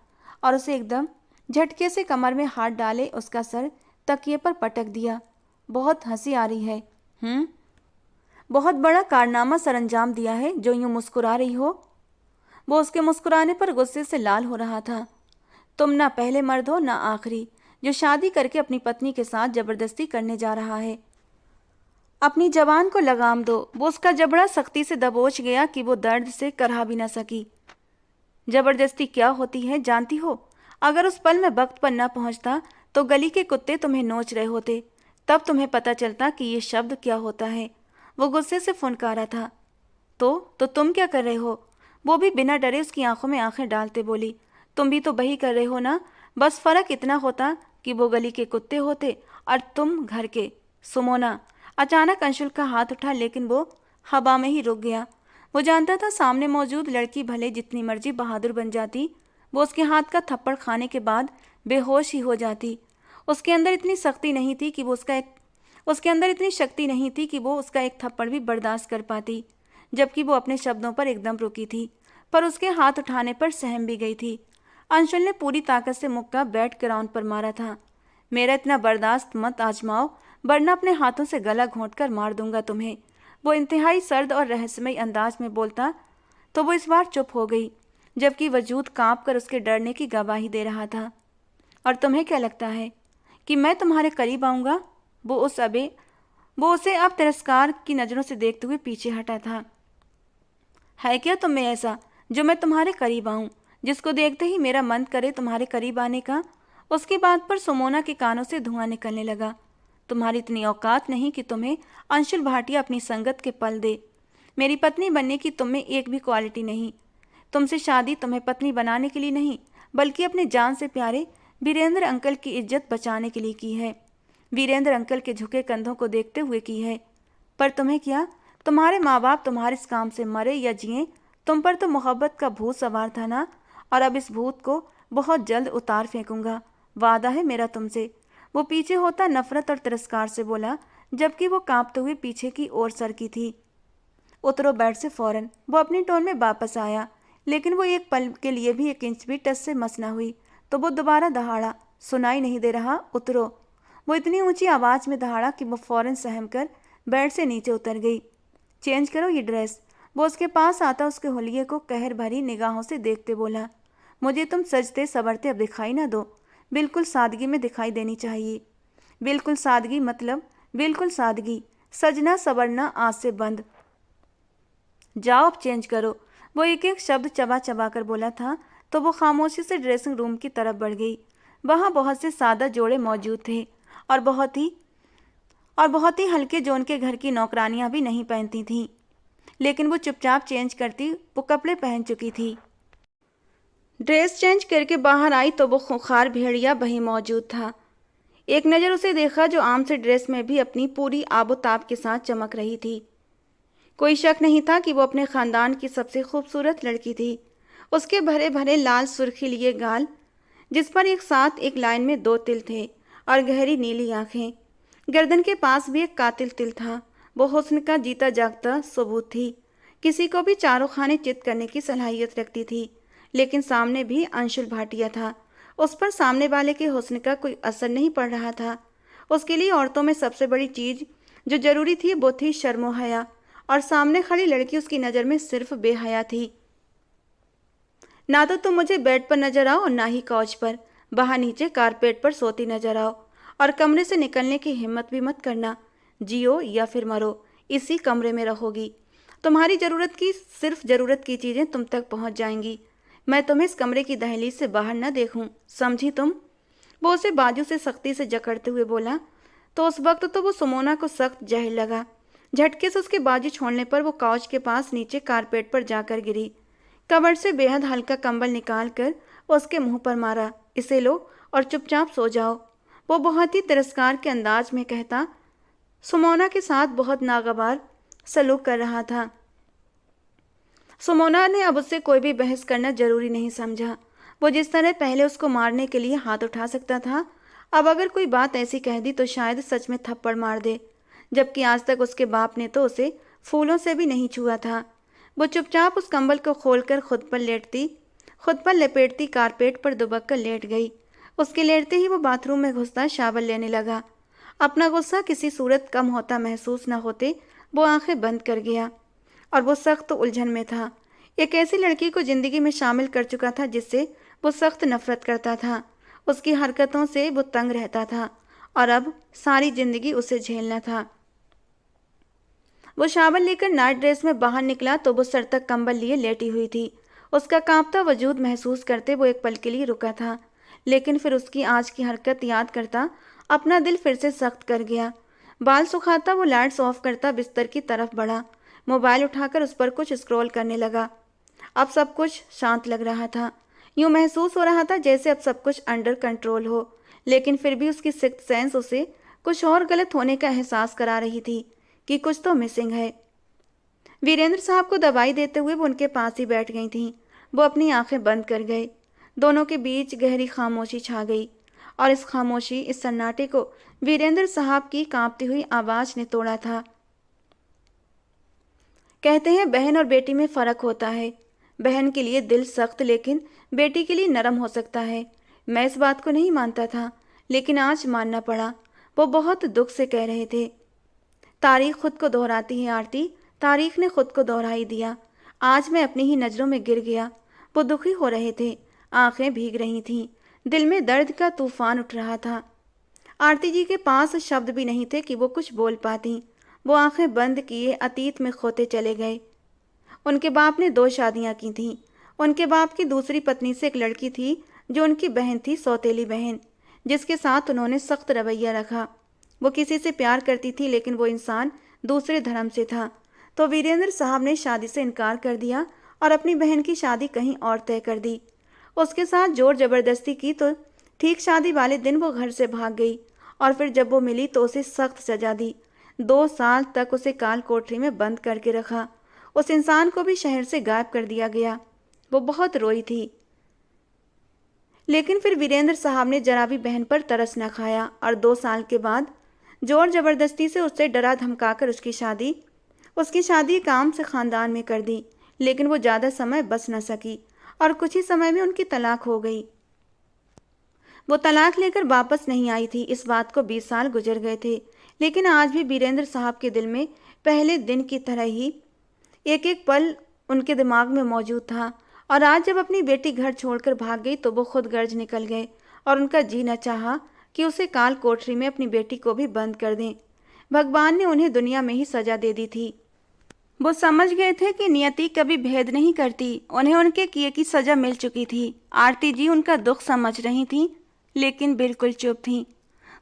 A: और उसे एकदम झटके से कमर में हाथ डाले उसका सर तकिए पर पटक दिया। बहुत हंसी आ रही है। बहुत बड़ा कारनामा सरंजाम दिया है जो यूं मुस्कुरा रही हो। वो उसके मुस्कुराने पर गुस्से से लाल हो रहा था। तुम ना पहले मर्द हो ना आखिरी, जो शादी करके अपनी पत्नी के साथ जबरदस्ती करने जा रहा है। अपनी जवान को लगाम दो। वो उसका जबड़ा सख्ती से दबोच गया कि वो दर्द से करहा भी न सकी। जबरदस्ती क्या होती है जानती हो? अगर उस पल में वक्त पर न पहुंचता तो गली के कुत्ते तुम्हें नोच रहे होते, तब तुम्हें पता चलता कि ये शब्द क्या होता है। वो गुस्से से फुनकारा था। तो तुम क्या कर रहे हो? वो भी बिना डरे उसकी आंखों में आंखें डालते बोली। तुम भी तो वही कर रहे हो ना, बस फर्क इतना होता कि वो गली के कुत्ते होते और तुम घर के। सुमोना। अचानक अंशुल का हाथ उठा, लेकिन वो हवा में ही रुक गया। वो जानता था सामने मौजूद लड़की भले जितनी मर्जी बहादुर बन जाती, वो उसके हाथ का थप्पड़ खाने के बाद बेहोश ही हो जाती। उसके अंदर इतनी शक्ति नहीं थी कि वो उसका एक थप्पड़ भी बर्दाश्त कर पाती, जबकि वो अपने शब्दों पर एकदम रुकी थी, पर उसके हाथ उठाने पर सहम भी गई थी। अंशुल ने पूरी ताकत से मुक्का बैट ग्राउंड पर मारा था। मेरा इतना बर्दाश्त मत आजमाओ, वरना अपने हाथों से गला घोंटकर मार दूंगा तुम्हें। वो इंतहाई सर्द और रहस्यमयी अंदाज में बोलता तो वो इस बार चुप हो गई, जबकि वजूद कांप कर उसके डरने की गवाही दे रहा था। और तुम्हें क्या लगता है कि मैं तुम्हारे करीब आऊँगा? वो उसे अब तिरस्कार की नज़रों से देखते हुए पीछे हटा था। है क्या तुम में ऐसा जो मैं तुम्हारे करीब आऊँ, जिसको देखते ही मेरा मन करे तुम्हारे करीब आने का? उसकी बात पर सुमोना के कानों से धुआं निकलने लगा। तुम्हारी इतनी औकात नहीं कि तुम्हें अंशुल भाटिया अपनी संगत के पल दे। मेरी पत्नी बनने की तुम में एक भी क्वालिटी नहीं। तुमसे शादी तुम्हें पत्नी बनाने के लिए नहीं, बल्कि अपने जान से प्यारे वीरेंद्र अंकल की इज्जत बचाने के लिए की है। वीरेंद्र अंकल के झुके कंधों को देखते हुए की है। पर तुम्हें क्या? तुम्हारे माँ बाप तुम्हारे इस काम से मरे या जिए, तुम पर तो मोहब्बत का भूत सवार था ना, और अब इस भूत को बहुत जल्द उतार फेंकूंगा। वादा है मेरा तुमसे। वो पीछे होता नफरत और तिरस्कार से बोला, जबकि वो कांपते हुए पीछे की ओर सरकी थी। उतरो बेड से फौरन। वो अपनी टोन में वापस आया, लेकिन वो एक पल के लिए भी एक इंच भी टस से मस न हुई। तो वो दोबारा दहाड़ा, सुनाई नहीं दे रहा, उतरो। वो इतनी ऊंची आवाज़ में दहाड़ा कि वो फौरन सहम कर बेड से नीचे उतर गई। चेंज करो ये ड्रेस। वो उसके पास आता उसके हुलिये को कहर भरी निगाहों से देखते बोला। मुझे तुम सजते संवरते अब दिखाई ना दो, बिल्कुल सादगी में दिखाई देनी चाहिए। बिल्कुल सादगी मतलब बिल्कुल सादगी, सजना संवरना आज से बंद। जाओ अब चेंज करो। वो एक एक शब्द चबा चबा कर बोला था तो वो खामोशी से ड्रेसिंग रूम की तरफ बढ़ गई। वहाँ बहुत से सादा जोड़े मौजूद थे और बहुत ही हल्के जो उनके घर की नौकरानियां भी नहीं पहनती थीं। लेकिन वो चुपचाप चेंज करती, वो कपड़े पहन चुकी थी। ड्रेस चेंज करके बाहर आई तो वो खूंखार भेड़िया वहीं मौजूद था। एक नज़र उसे देखा जो आम से ड्रेस में भी अपनी पूरी आबोताब के साथ चमक रही थी। कोई शक नहीं था कि वो अपने खानदान की सबसे खूबसूरत लड़की थी। उसके भरे भरे लाल सुर्खी लिए गाल, जिस पर एक साथ एक लाइन में 2 तिल थे, और गहरी नीली आंखें। गर्दन के पास भी एक कातिल तिल था। वो हुस्न का जीता जागता सबूत थी। किसी को भी चारों खाने चित करने की सलाहियत रखती थी। लेकिन सामने भी अंशुल भाटिया था। उस पर सामने वाले के हुस्न का कोई असर नहीं पड़ रहा था। उसके लिए औरतों में सबसे बड़ी चीज जो जरूरी थी वो थी शर्मो हया, और सामने खड़ी लड़की उसकी नज़र में सिर्फ बेहया थी। ना तो तुम मुझे बेड पर नजर आओ और ना ही काउच पर, वहां नीचे कारपेट पर सोती नजर आओ, और कमरे से निकलने की हिम्मत भी मत करना। जियो या फिर मरो, इसी कमरे में रहोगी। तुम्हारी सिर्फ जरूरत की चीजें तुम तक पहुंच जाएंगी। मैं तुम्हें इस कमरे की दहलीज से बाहर न देखूं, समझी तुम? वो उसे बाजू से सख्ती से जकड़ते हुए बोला। तो उस वक्त तो वो सुमोना को सख्त जहर लगा। झटके से उसके बाजू छोड़ने पर वो काउच के पास नीचे कारपेट पर जाकर गिरी। कबर्ड से बेहद हल्का कंबल निकाल कर उसके मुंह पर मारा। इसे लो और चुपचाप सो जाओ, वो बहुत ही तिरस्कार के अंदाज में कहता सुमोना के साथ बहुत नागवार सलूक कर रहा था। सुमोना ने अब उससे कोई भी बहस करना जरूरी नहीं समझा। वो जिस तरह पहले उसको मारने के लिए हाथ उठा सकता था, अब अगर कोई बात ऐसी कह दी तो शायद सच में थप्पड़ मार दे। जबकि आज तक उसके बाप ने तो उसे फूलों से भी नहीं छुआ था। वो चुपचाप उस कंबल को खोलकर खुद पर लपेटती कारपेट पर दुबक कर लेट गई। उसके लेटते ही वो बाथरूम में घुसता शावर लेने लगा। अपना गुस्सा किसी सूरत कम होता महसूस न होते वो आंखें बंद कर गया, और वो सख्त उलझन में था। एक ऐसी लड़की को जिंदगी में शामिल कर चुका था जिससे वो सख्त नफरत करता था। उसकी हरकतों से वो तंग रहता था, और अब सारी जिंदगी उसे झेलना था। वो शावर लेकर नाइट ड्रेस में बाहर निकला तो वो सर तक कंबल लिए लेटी हुई थी। उसका कांपता वजूद महसूस करते वो एक पल के लिए रुका था, लेकिन फिर उसकी आज की हरकत याद करता अपना दिल फिर से सख्त कर गया। बाल सुखाता वो लाइट्स ऑफ करता बिस्तर की तरफ बढ़ा। मोबाइल उठाकर उस पर कुछ स्क्रॉल करने लगा। अब सब कुछ शांत लग रहा था। यूं महसूस हो रहा था जैसे अब सब कुछ अंडर कंट्रोल हो, लेकिन फिर भी उसकी सिक्स्थ सेंस उसे कुछ और गलत होने का एहसास करा रही थी कि कुछ तो मिसिंग है। वीरेंद्र साहब को दवाई देते हुए वो उनके पास ही बैठ गई थीं। वो अपनी आंखें बंद कर गए। दोनों के बीच गहरी खामोशी छा गई, और इस सन्नाटे को वीरेंद्र साहब की कांपती हुई आवाज ने तोड़ा था। कहते हैं बहन और बेटी में फर्क होता है। बहन के लिए दिल सख्त लेकिन बेटी के लिए नरम हो सकता है। मैं इस बात को नहीं मानता था, लेकिन आज मानना पड़ा। वो बहुत दुख से कह रहे थे। तारीख खुद को दोहराती है आरती, तारीख ने खुद को दोहरा ही दिया। आज मैं अपनी ही नज़रों में गिर गया। वो दुखी हो रहे थे, आंखें भीग रही थीं, दिल में दर्द का तूफान उठ रहा था। आरती जी के पास शब्द भी नहीं थे कि वो कुछ बोल पाती। वो आंखें बंद किए अतीत में खोते चले गए। उनके बाप ने 2 शादियां की थीं। उनके बाप की दूसरी पत्नी से एक लड़की थी जो उनकी बहन थी, सौतेली बहन, जिसके साथ उन्होंने सख्त रवैया रखा। वो किसी से प्यार करती थी, लेकिन वो इंसान दूसरे धर्म से था। तो वीरेंद्र साहब ने शादी से इनकार कर दिया और अपनी बहन की शादी कहीं और तय कर दी। उसके साथ जोर जबरदस्ती की तो ठीक शादी वाले दिन वो घर से भाग गई, और फिर जब वो मिली तो उसे सख्त सजा दी। 2 साल तक उसे काल कोठरी में बंद करके रखा। उस इंसान को भी शहर से गायब कर दिया गया। वो बहुत रोई थी, लेकिन फिर वीरेंद्र साहब ने जरा भी बहन पर तरस न खाया, और 2 साल के बाद जोर जबरदस्ती से उससे डरा धमकाकर उसकी शादी काम से खानदान में कर दी। लेकिन वो ज़्यादा समय बच न सकी, और कुछ ही समय में उनकी तलाक हो गई। वो तलाक लेकर वापस नहीं आई थी। इस बात को 20 साल गुजर गए थे, लेकिन आज भी वीरेंद्र साहब के दिल में पहले दिन की तरह ही एक एक पल उनके दिमाग में मौजूद था, और आज जब अपनी बेटी घर छोड़कर भाग गई तो वो खुद गर्ज निकल गए और उनका जी न चाहा कि उसे काल कोठरी में अपनी बेटी को भी बंद कर दें। भगवान ने उन्हें दुनिया में ही सजा दे दी थी। वो समझ गए थे कि नियति कभी भेद नहीं करती। उन्हें उनके किए की सजा मिल चुकी थी। आरती जी उनका दुख समझ रही थीं, लेकिन बिल्कुल चुप थीं।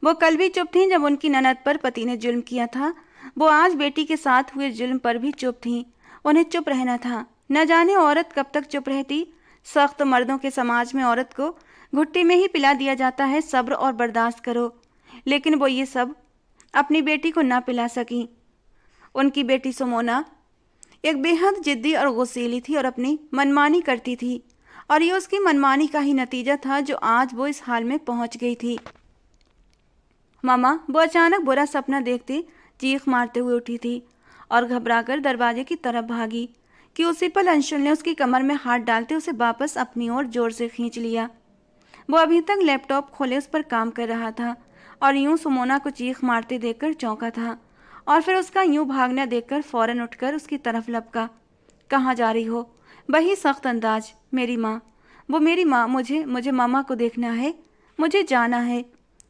A: वो कल भी चुप थीं जब उनकी ननद पर पति ने जुल्म किया था। वो आज बेटी के साथ हुए जुल्म पर भी चुप थीं। उन्हें चुप रहना था। न जाने औरत कब तक चुप रहती। सख्त मर्दों के समाज में औरत को घुट्टी में ही पिला दिया जाता है, सब्र और बर्दाश्त करो। लेकिन वो ये सब अपनी बेटी को ना पिला सकी। उनकी बेटी सुमोना एक बेहद जिद्दी और गुस्सैली थी और अपनी मनमानी करती थी, और ये उसकी मनमानी का ही नतीजा था जो आज वो इस हाल में पहुंच गई थी। मामा, वो अचानक बुरा सपना देखते चीख मारते हुए उठी थी और घबराकर दरवाजे की तरफ भागी कि उसी पल अंशुल ने उसकी कमर में हाथ डालते उसे वापस अपनी ओर जोर से खींच लिया। वो अभी तक लैपटॉप खोले उस पर काम कर रहा था और यूं सुमोना को चीख मारते देखकर चौंका था, और फिर उसका यूं भागना देखकर फौरन उठकर उसकी तरफ लपका। कहाँ जा रही हो? वही सख्त अंदाज। मेरी माँ, वो मेरी माँ, मुझे मामा को देखना है, मुझे जाना है।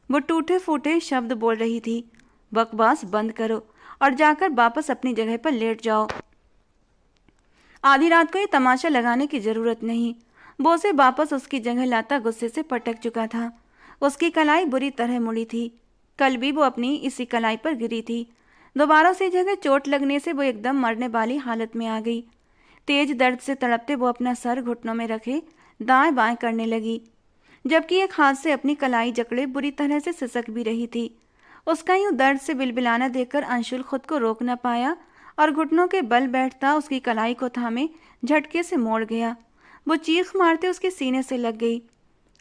A: वो टूटे फूटे शब्द बोल रही थी। बकवास बंद करो और जाकर वापस अपनी जगह पर लेट जाओ। आधी रात को ये तमाशा लगाने की जरूरत नहीं। वो उसे वापस उसकी जगह लाता गुस्से से पटक चुका था। उसकी कलाई बुरी तरह मुड़ी थी। कल भी वो अपनी इसी कलाई पर गिरी थी। दोबारा उसी जगह चोट लगने से वो एकदम मरने वाली हालत में आ गई। तेज दर्द से तड़पते वो अपना सर घुटनों में रखे दाएं बाएं करने लगी, जबकि एक हाथ से अपनी कलाई जकड़े बुरी तरह से सिसक भी रही थी। उसका यूं दर्द से बिलबिलाना देखकर अंशुल खुद को रोक न पाया और घुटनों के बल बैठता उसकी कलाई को थामे झटके से मोड़ गया। वो चीख मारते उसके सीने से लग गई।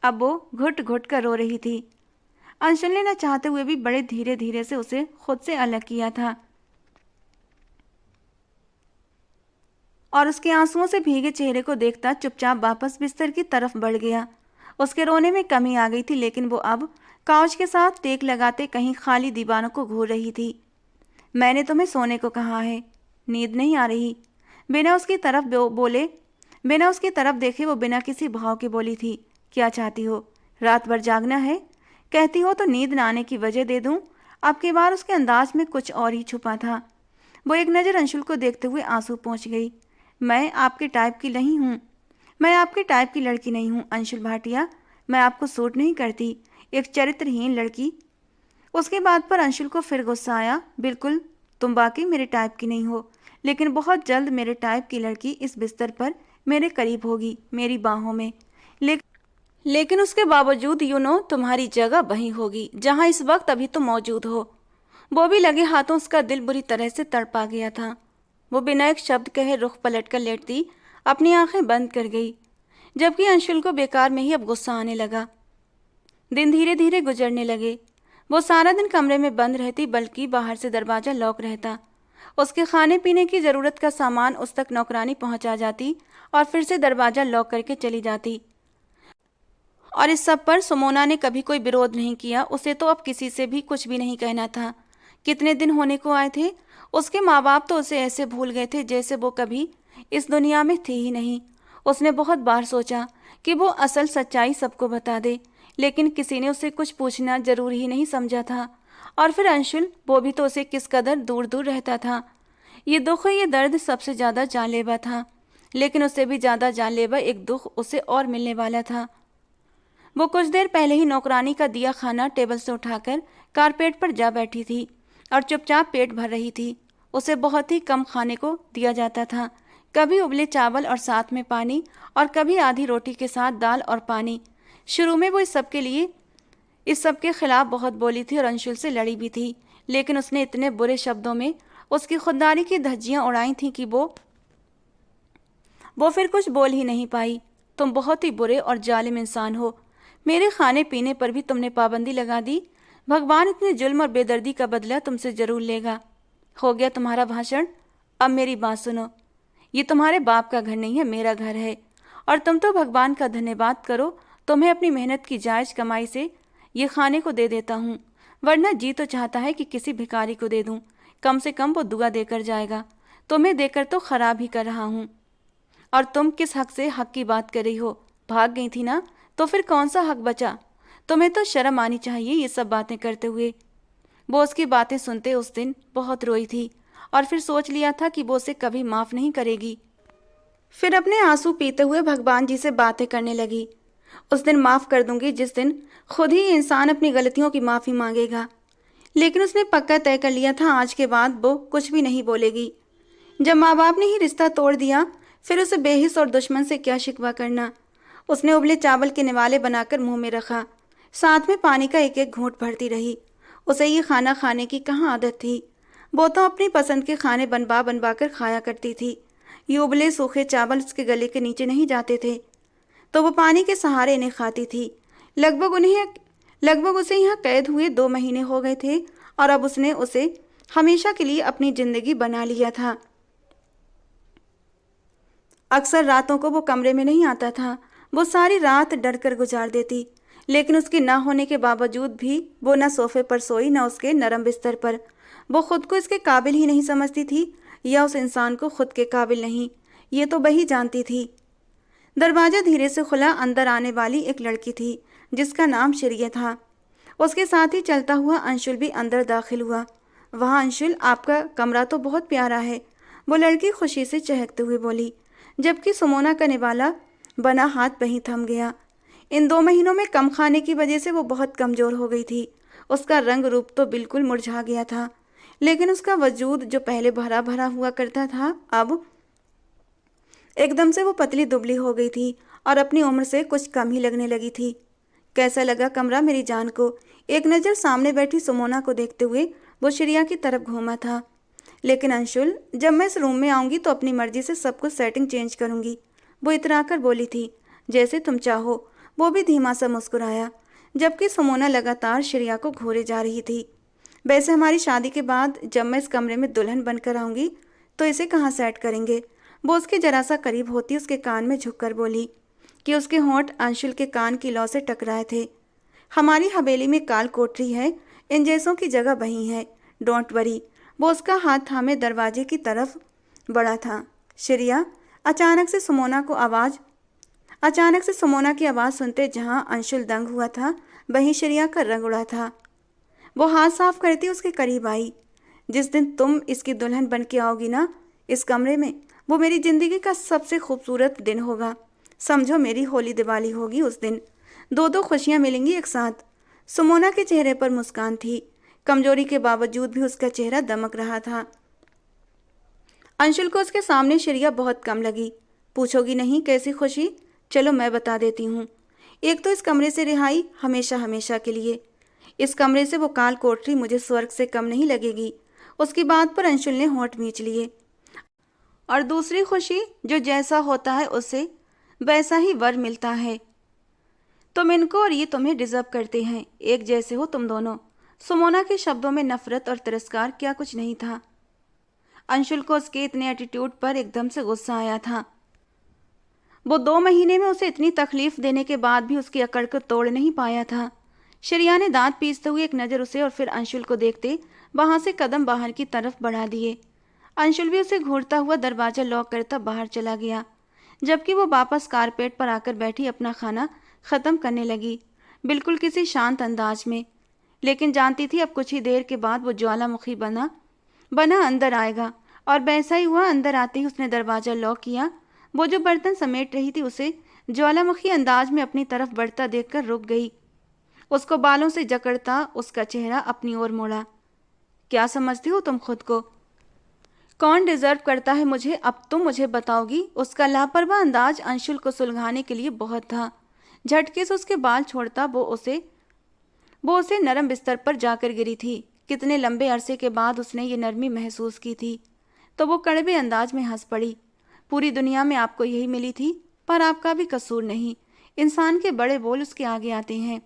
A: अब वो घुट घुट कर रो रही थी। अंशुल ने न चाहते हुए भी बड़े धीरे धीरे से उसे खुद से अलग किया था और उसके आंसुओं से भीगे चेहरे को देखता चुपचाप वापस बिस्तर की तरफ बढ़ गया। उसके रोने में कमी आ गई थी, लेकिन वो अब काउच के साथ टेक लगाते कहीं खाली दीवानों को घूर रही थी। मैंने तुम्हें सोने को कहा है, नींद नहीं आ रही? बिना उसकी तरफ देखे वो बिना किसी भाव के बोली थी। क्या चाहती हो? रात भर जागना है? कहती हो तो नींद न आने की वजह दे दूं? अब की बार उसके अंदाज में कुछ और ही छुपा था। वो एक नज़र अंशुल को देखते हुए आंसू पहुंच गई। मैं आपके टाइप की नहीं हूँ। मैं आपके टाइप की लड़की नहीं हूँ अंशुल भाटिया। मैं आपको सूट नहीं करती, एक चरित्रहीन लड़की। उसके बात पर अंशुल को फिर गुस्सा आया। बिल्कुल, तुम वाकई मेरे टाइप की नहीं हो, लेकिन बहुत जल्द मेरे टाइप की लड़की इस बिस्तर पर मेरे करीब होगी, मेरी बाहों में। लेकिन उसके बावजूद तुम्हारी जगह वहीं होगी जहां इस वक्त अभी तुम मौजूद हो। वो भी लगे हाथों उसका दिल बुरी तरह से तड़पा गया था। वो बिना एक शब्द कहे रुख पलट कर लेटती अपनी आंखें बंद कर गई, जबकि अंशुल को बेकार में ही अब गुस्सा आने लगा। दिन धीरे धीरे गुजरने लगे। वो सारा दिन कमरे में बंद रहती, बल्कि बाहर से दरवाज़ा लॉक रहता। उसके खाने पीने की ज़रूरत का सामान उस तक नौकरानी पहुंचा जाती और फिर से दरवाज़ा लॉक करके चली जाती। और इस सब पर सुमोना ने कभी कोई विरोध नहीं किया। उसे तो अब किसी से भी कुछ भी नहीं कहना था। कितने दिन होने को आए थे। उसके माँ बाप तो उसे ऐसे भूल गए थे जैसे वो कभी इस दुनिया में थी ही नहीं। उसने बहुत बार सोचा कि वो असल सच्चाई सबको बता दे, लेकिन किसी ने उसे कुछ पूछना जरूरी ही नहीं समझा था। और फिर अंशुल, वो भी तो उसे किस कदर दूर दूर रहता था। ये दुख, ये दर्द सबसे ज़्यादा जानलेवा था, लेकिन उससे भी ज़्यादा जानलेवा एक दुख उसे और मिलने वाला था। वो कुछ देर पहले ही नौकरानी का दिया खाना टेबल से उठाकर कारपेट पर जा बैठी थी और चुपचाप पेट भर रही थी। उसे बहुत ही कम खाने को दिया जाता था, कभी उबले चावल और साथ में पानी, और कभी आधी रोटी के साथ दाल और पानी। शुरू में वो इस सब के खिलाफ बहुत बोली थी और अंशुल से लड़ी भी थी, लेकिन उसने इतने बुरे शब्दों में उसकी खुददारी की धज्जियाँ उड़ाई थीं कि वो फिर कुछ बोल ही नहीं पाई। तुम बहुत ही बुरे और जालिम इंसान हो। मेरे खाने पीने पर भी तुमने पाबंदी लगा दी। भगवान इतने जुल्म और बेदर्दी का बदला तुमसे जरूर लेगा। हो गया तुम्हारा भाषण। अब मेरी बात सुनो। ये तुम्हारे बाप का घर नहीं है, मेरा घर है। और तुम तो भगवान का धन्यवाद करो, तुम्हें अपनी मेहनत की जायज़ कमाई से ये खाने को दे देता हूँ, वरना जी तो चाहता है कि किसी भिखारी को दे दूँ। कम से कम वो दुआ देकर जाएगा। तुम्हें देकर तो खराब ही कर रहा हूँ। और तुम किस हक से हक की बात कर रही हो? भाग गई थी ना, तो फिर कौन सा हक बचा? तुम्हें तो शर्म आनी चाहिए ये सब बातें करते हुए। वो उसकी बातें सुनते उस दिन बहुत रोई थी और फिर सोच लिया था कि वो उसे कभी माफ़ नहीं करेगी। फिर अपने आंसू पीते हुए भगवान जी से बातें करने लगी। उस दिन माफ़ कर दूंगी जिस दिन खुद ही इंसान अपनी गलतियों की माफ़ी मांगेगा। लेकिन उसने पक्का तय कर लिया था आज के बाद वो कुछ भी नहीं बोलेगी। जब माँ बाप ने ही रिश्ता तोड़ दिया, फिर उसे बेहिस और दुश्मन से क्या शिकवा करना। उसने उबले चावल के निवाले बनाकर मुंह में रखा, साथ में पानी का एक एक घूंट भरती रही। उसे ये खाना खाने की कहाँ आदत थी। वो तो अपनी पसंद के खाने बनवा बनवा कर खाया करती थी। ये उबले सूखे चावल उसके गले के नीचे नहीं जाते थे, तो वो पानी के सहारे इन्हें खाती थी। लगभग उसे यहाँ कैद हुए 2 महीने हो गए थे और अब उसने उसे हमेशा के लिए अपनी जिंदगी बना लिया था। अक्सर रातों को वो कमरे में नहीं आता था। वो सारी रात डर कर गुजार देती, लेकिन उसके ना होने के बावजूद भी वो न सोफे पर सोई न उसके नरम बिस्तर पर। वो खुद को इसके काबिल ही नहीं समझती थी या उस इंसान को खुद के काबिल नहीं, ये तो वही जानती थी। दरवाजा धीरे से खुला। अंदर आने वाली एक लड़की थी जिसका नाम श्रेया था। उसके साथ ही चलता हुआ अंशुल भी अंदर दाखिल हुआ। वहाँ अंशुल, आपका कमरा तो बहुत प्यारा है, वो लड़की खुशी से चहकते हुए बोली, जबकि सुमोना का निवाला बना हाथ वहीं थम गया। इन 2 महीनों में कम खाने की वजह से वो बहुत कमज़ोर हो गई थी। उसका रंग रूप तो बिल्कुल मुरझा गया था, लेकिन उसका वजूद जो पहले भरा भरा हुआ करता था, अब एकदम से वो पतली दुबली हो गई थी और अपनी उम्र से कुछ कम ही लगने लगी थी। कैसा लगा कमरा मेरी जान को? एक नज़र सामने बैठी सुमोना को देखते हुए वो श्रेया की तरफ घूमा था। लेकिन अंशुल, जब मैं इस रूम में आऊँगी तो अपनी मर्जी से सब कुछ सेटिंग चेंज करूँगी, वो इतराकर बोली थी। जैसे तुम चाहो, वो भी धीमा सा मुस्कुराया, जबकि सुमोना लगातार श्रेया को घूरे जा रही थी। वैसे हमारी शादी के बाद जब मैं इस कमरे में दुल्हन बनकर आऊँगी तो इसे कहाँ सेट करेंगे? वो उसके जरा सा करीब होती उसके कान में झुककर बोली कि उसके होंठ अंशुल के कान की लौ से टकराए थे। हमारी हवेली में काल कोठरी है, इन जैसों की जगह वहीं है, डोंट वरी। वो उसका हाथ थामे दरवाजे की तरफ बढ़ा था। श्रेया, अचानक से सुमोना की आवाज़ सुनते जहां अंशुल दंग हुआ था, वहीं श्रेया का रंग उड़ा था। वो हाथ साफ करती उसके करीब आई। जिस दिन तुम इसकी दुल्हन बन के आओगी ना इस कमरे में, वो मेरी ज़िंदगी का सबसे खूबसूरत दिन होगा। समझो, मेरी होली दिवाली होगी उस दिन। 2 खुशियाँ मिलेंगी एक साथ। सुमोना के चेहरे पर मुस्कान थी, कमजोरी के बावजूद भी उसका चेहरा दमक रहा था। अंशुल को उसके सामने श्रेया बहुत कम लगी। पूछोगी नहीं कैसी खुशी? चलो मैं बता देती हूँ। एक तो इस कमरे से रिहाई, हमेशा हमेशा के लिए। इस कमरे से वो काल कोठरी मुझे स्वर्ग से कम नहीं लगेगी। उसकी बात पर अंशुल ने होंठ मींच लिए। और दूसरी खुशी, जो जैसा होता है उसे वैसा ही वर मिलता है। तुम इनको और ये तुम्हें डिजर्व करते हैं, एक जैसे हो तुम दोनों। सुमोना के शब्दों में नफरत और तिरस्कार क्या कुछ नहीं था। अंशुल को उसके इतने एटीट्यूड पर एकदम से गुस्सा आया था। वो 2 महीने में उसे इतनी तकलीफ देने के बाद भी उसकी अकड़ को तोड़ नहीं पाया था। श्रेया ने दांत पीसते हुए एक नज़र उसे और फिर अंशुल को देखते वहां से कदम बाहर की तरफ बढ़ा दिए। अंशुल भी उसे घूरता हुआ दरवाजा लॉक करता बाहर चला गया, जबकि वो वापस कारपेट पर आकर बैठी अपना खाना ख़त्म करने लगी, बिल्कुल किसी शांत अंदाज में। लेकिन जानती थी अब कुछ ही देर के बाद वो ज्वालामुखी बना अंदर आएगा, और वैसा ही हुआ। अंदर आते ही उसने दरवाज़ा लॉक किया। वो जो बर्तन समेट रही थी उसे ज्वालामुखी अंदाज में अपनी तरफ बढ़ता देखकर रुक गई। उसको बालों से जकड़ता उसका चेहरा अपनी ओर मोड़ा। क्या समझती हो तुम खुद को? कौन डिजर्व करता है मुझे, अब तुम मुझे बताओगी? उसका लापरवाह अंदाज अंशुल को सुलझाने के लिए बहुत था। झटके से उसके बाल छोड़ता वो उसे नरम बिस्तर पर जाकर गिरी थी। कितने लंबे अरसे के बाद उसने ये नरमी महसूस की थी, तो वो कड़वे अंदाज में हंस पड़ी। पूरी दुनिया में आपको यही मिली थी, पर आपका भी कसूर नहीं। इंसान के बड़े बोल उसके आगे आते हैं।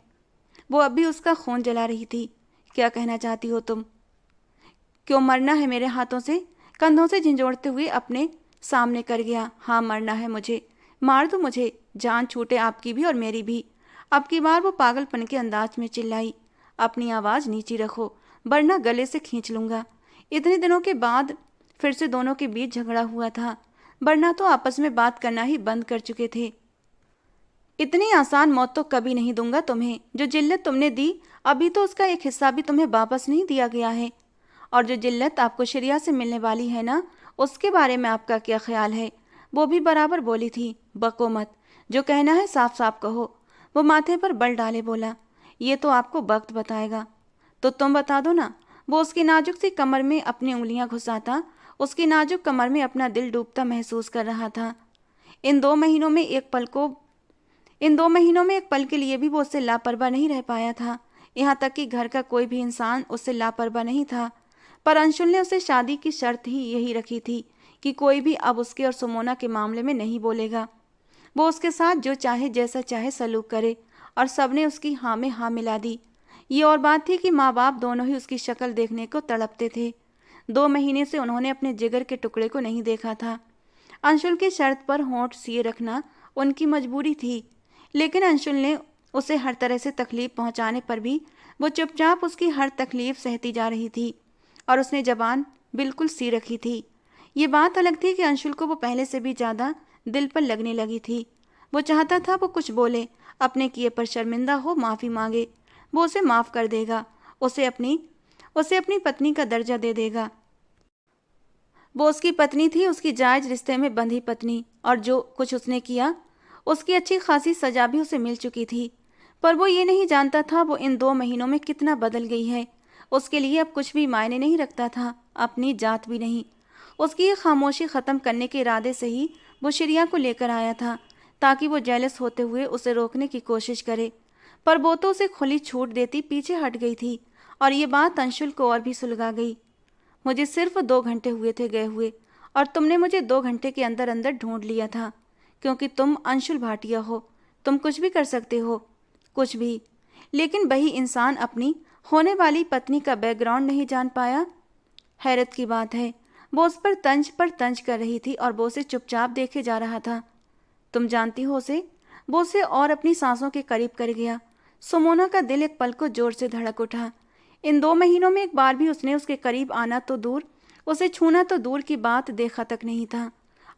A: वो अब भी उसका खून जला रही थी। क्या कहना चाहती हो तुम? क्यों मरना है मेरे हाथों से? कंधों से झंझोड़ते हुए अपने सामने कर गया। हाँ, मरना है मुझे, मार दो मुझे, जान छूटे आपकी भी और मेरी भी। अब की बार वो पागलपन के अंदाज में चिल्लाई। अपनी आवाज़ नीची रखो, वरना गले से खींच लूँगा। इतने दिनों के बाद फिर से दोनों के बीच झगड़ा हुआ था। वरना तो आपस में बात करना ही बंद कर चुके थे। इतनी आसान मौत तो कभी नहीं दूंगा तुम्हें। जो जिल्लत तुमने दी, अभी तो उसका एक हिस्सा भी तुम्हें वापस नहीं दिया गया है। और जो जिल्लत आपको शरिया से मिलने वाली है ना, उसके बारे में आपका क्या ख्याल है? वो भी बराबर बोली थी, बको मत, जो कहना है साफ साफ कहो। वो माथे पर बल डाले बोला, ये तो आपको वक्त बताएगा। तो तुम बता दो ना। वो उसकी नाजुक सी कमर में अपनी उंगलियां घुसाता, उसकी नाजुक कमर में अपना दिल डूबता महसूस कर रहा था। इन 2 महीनों में एक पल के लिए भी वो उससे लापरवाह नहीं रह पाया था। यहाँ तक कि घर का कोई भी इंसान उससे लापरवाह नहीं था। पर अंशुल ने उसे शादी की शर्त ही यही रखी थी कि कोई भी अब उसके और सुमोना के मामले में नहीं बोलेगा। वो उसके साथ जो चाहे जैसा चाहे सलूक करे, और सबने उसकी हाँ में हाँ मिला दी। ये और बात थी कि माँ बाप दोनों ही उसकी शक्ल देखने को तड़पते थे। 2 महीने से उन्होंने अपने जिगर के टुकड़े को नहीं देखा था। अंशुल की शर्त पर होंठ सिए रखना उनकी मजबूरी थी, लेकिन अंशुल ने उसे हर तरह से तकलीफ पहुंचाने पर भी वो चुपचाप उसकी हर तकलीफ सहती जा रही थी, और उसने जबान बिल्कुल सी रखी थी। ये बात अलग थी कि अंशुल को वो पहले से भी ज़्यादा दिल पर लगने लगी थी। वो चाहता था वो कुछ बोले, अपने किए पर शर्मिंदा हो, माफ़ी मांगे। वो उसे माफ़ कर देगा, उसे अपनी पत्नी का दर्जा दे देगा। वो उसकी पत्नी थी, उसकी जायज़ रिश्ते में बंधी पत्नी, और जो कुछ उसने किया उसकी अच्छी खासी सजा भी उसे मिल चुकी थी। पर वो ये नहीं जानता था वो इन 2 महीनों में कितना बदल गई है। उसके लिए अब कुछ भी मायने नहीं रखता था, अपनी जात भी नहीं। उसकी ये खामोशी ख़त्म करने के इरादे से ही वो शिरिया को लेकर आया था, ताकि वो जेलस होते हुए उसे रोकने की कोशिश करे। पर वो तो उसे खुली छूट देती पीछे हट गई थी, और ये बात अंशुल को और भी सुलगा गई। मुझे सिर्फ 2 घंटे हुए थे गए हुए, और तुमने मुझे 2 घंटे के अंदर अंदर ढूंढ लिया था, क्योंकि तुम अंशुल भाटिया हो। तुम कुछ भी कर सकते हो, कुछ भी। लेकिन वही इंसान अपनी होने वाली पत्नी का बैकग्राउंड नहीं जान पाया। हैरत की बात है, वो उस पर तंज कर रही थी और वो उसे चुपचाप देखे जा रहा था। तुम जानती हो उसे? वो उसे और अपनी सांसों के करीब कर गया। सुमोना का दिल एक पल को जोर से धड़क उठा। इन 2 महीनों में एक बार भी उसने उसके करीब आना तो दूर, उसे छूना तो दूर की बात, देखा तक नहीं था।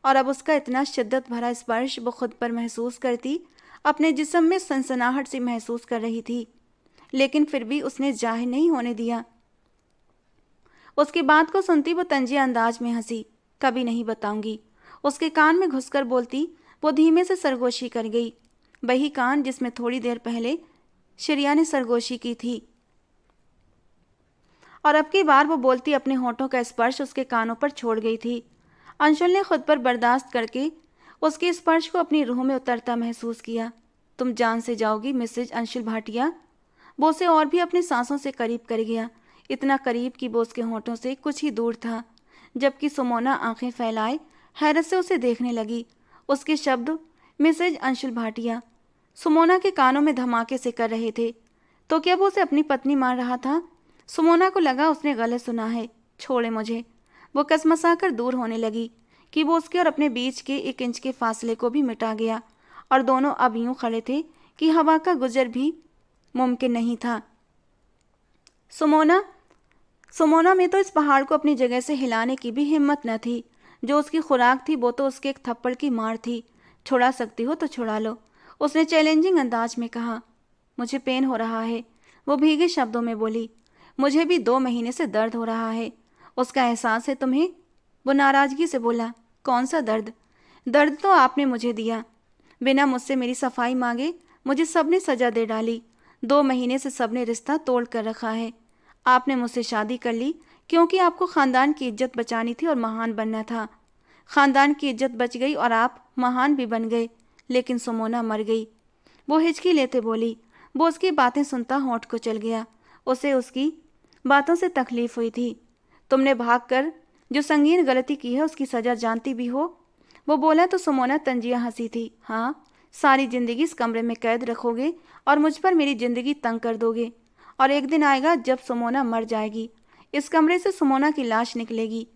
A: और अब उसका इतना शिद्दत भरा स्पर्श वो खुद पर महसूस करती, अपने जिस्म में सनसनाहट सी महसूस कर रही थी। लेकिन फिर भी उसने जाहिर नहीं होने दिया। उसकी बात को सुनती वो तंजिया अंदाज में हंसी। कभी नहीं बताऊंगी। उसके कान में घुसकर बोलती वो धीमे से सरगोशी कर गई। वही कान जिसमें थोड़ी देर पहले शिरिया ने सरगोशी की थी, और अब की बार वो बोलती अपने होठों का स्पर्श उसके कानों पर छोड़ गई थी। अंशुल ने खुद पर बर्दाश्त करके उसके स्पर्श को अपनी रूह में उतरता महसूस किया। तुम जान से जाओगी मिसेज अंशुल भाटिया। वो उसे और भी अपने सांसों से करीब कर गया, इतना करीब कि वो उसके होठों से कुछ ही दूर था। जबकि सुमोना आंखें फैलाए हैरत से उसे देखने लगी। उसके शब्द मिसेज अंशुल भाटिया सुमोना के कानों में धमाके से कर रहे थे। तो क्या वो उसे अपनी पत्नी मान रहा था? सुमोना को लगा उसने गलत सुना है। छोड़े मुझे। वो कसमसाकर दूर होने लगी कि वो उसके और अपने बीच के 1 इंच के फासले को भी मिटा गया, और दोनों अब यूं खड़े थे कि हवा का गुजर भी मुमकिन नहीं था। सुमोना में तो इस पहाड़ को अपनी जगह से हिलाने की भी हिम्मत न थी। जो उसकी खुराक थी वो तो उसके एक थप्पड़ की मार थी। छुड़ा सकती हो तो छुड़ा लो, उसने चैलेंजिंग अंदाज में कहा। मुझे पेन हो रहा है, वो भीगे शब्दों में बोली। मुझे भी 2 महीने से दर्द हो रहा है। उसका एहसास है तुम्हें? वो नाराजगी से बोला। कौन सा दर्द? दर्द तो आपने मुझे दिया। बिना मुझसे मेरी सफाई मांगे मुझे सबने सजा दे डाली। 2 महीने से सबने रिश्ता तोड़ कर रखा है। आपने मुझसे शादी कर ली क्योंकि आपको ख़ानदान की इज्जत बचानी थी और महान बनना था। ख़ानदान की इज्जत बच गई और आप महान भी बन गए, लेकिन सुमोना मर गई। वो हिचकी लेते बोली। वो उसकी बातें सुनता होंठ को चल गया। उसे उसकी बातों से तकलीफ हुई थी। तुमने भागकर जो संगीन गलती की है उसकी सज़ा जानती भी हो? वो बोला तो सुमोना तंजिया हंसी थी। हाँ, सारी ज़िंदगी इस कमरे में कैद रखोगे और मुझ पर मेरी ज़िंदगी तंग कर दोगे, और एक दिन आएगा जब सुमोना मर जाएगी। इस कमरे से सुमोना की लाश निकलेगी।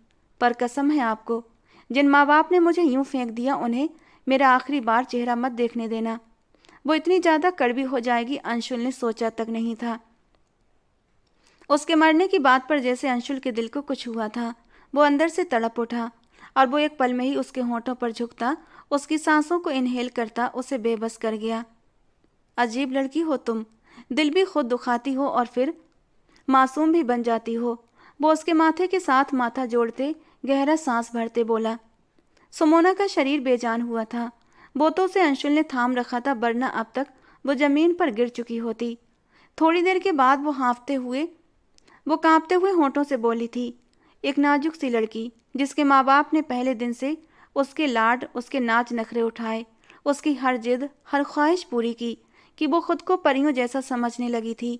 A: पर कसम है आपको, जिन माँ बाप ने मुझे यूं फेंक दिया उन्हें मेरा आखिरी बार चेहरा मत देखने देना। वो इतनी ज़्यादा कड़वी हो जाएगी अंशुल ने सोचा तक नहीं था। उसके मरने की बात पर जैसे अंशुल के दिल को कुछ हुआ था। वो अंदर से तड़प उठा। और वो एक पल में ही उसके होंठों पर झुकता, उसकी सांसों को इनहेल करता उसे बेबस कर गया। अजीब लड़की हो तुम, दिल भी खुद दुखाती हो और फिर मासूम भी बन जाती हो। वो उसके माथे के साथ माथा जोड़ते गहरा सांस भरते बोला। सुमोना का शरीर बेजान हुआ था। वो तो उसे अंशुल ने थाम रखा था, वरना अब तक वो जमीन पर गिर चुकी होती। थोड़ी देर के बाद वो कांपते हुए होंठों से बोली थी, एक नाजुक सी लड़की जिसके माँ बाप ने पहले दिन से उसके लाड, उसके नाच नखरे उठाए, उसकी हर जिद, हर ख्वाहिश पूरी की कि वो खुद को परियों जैसा समझने लगी थी।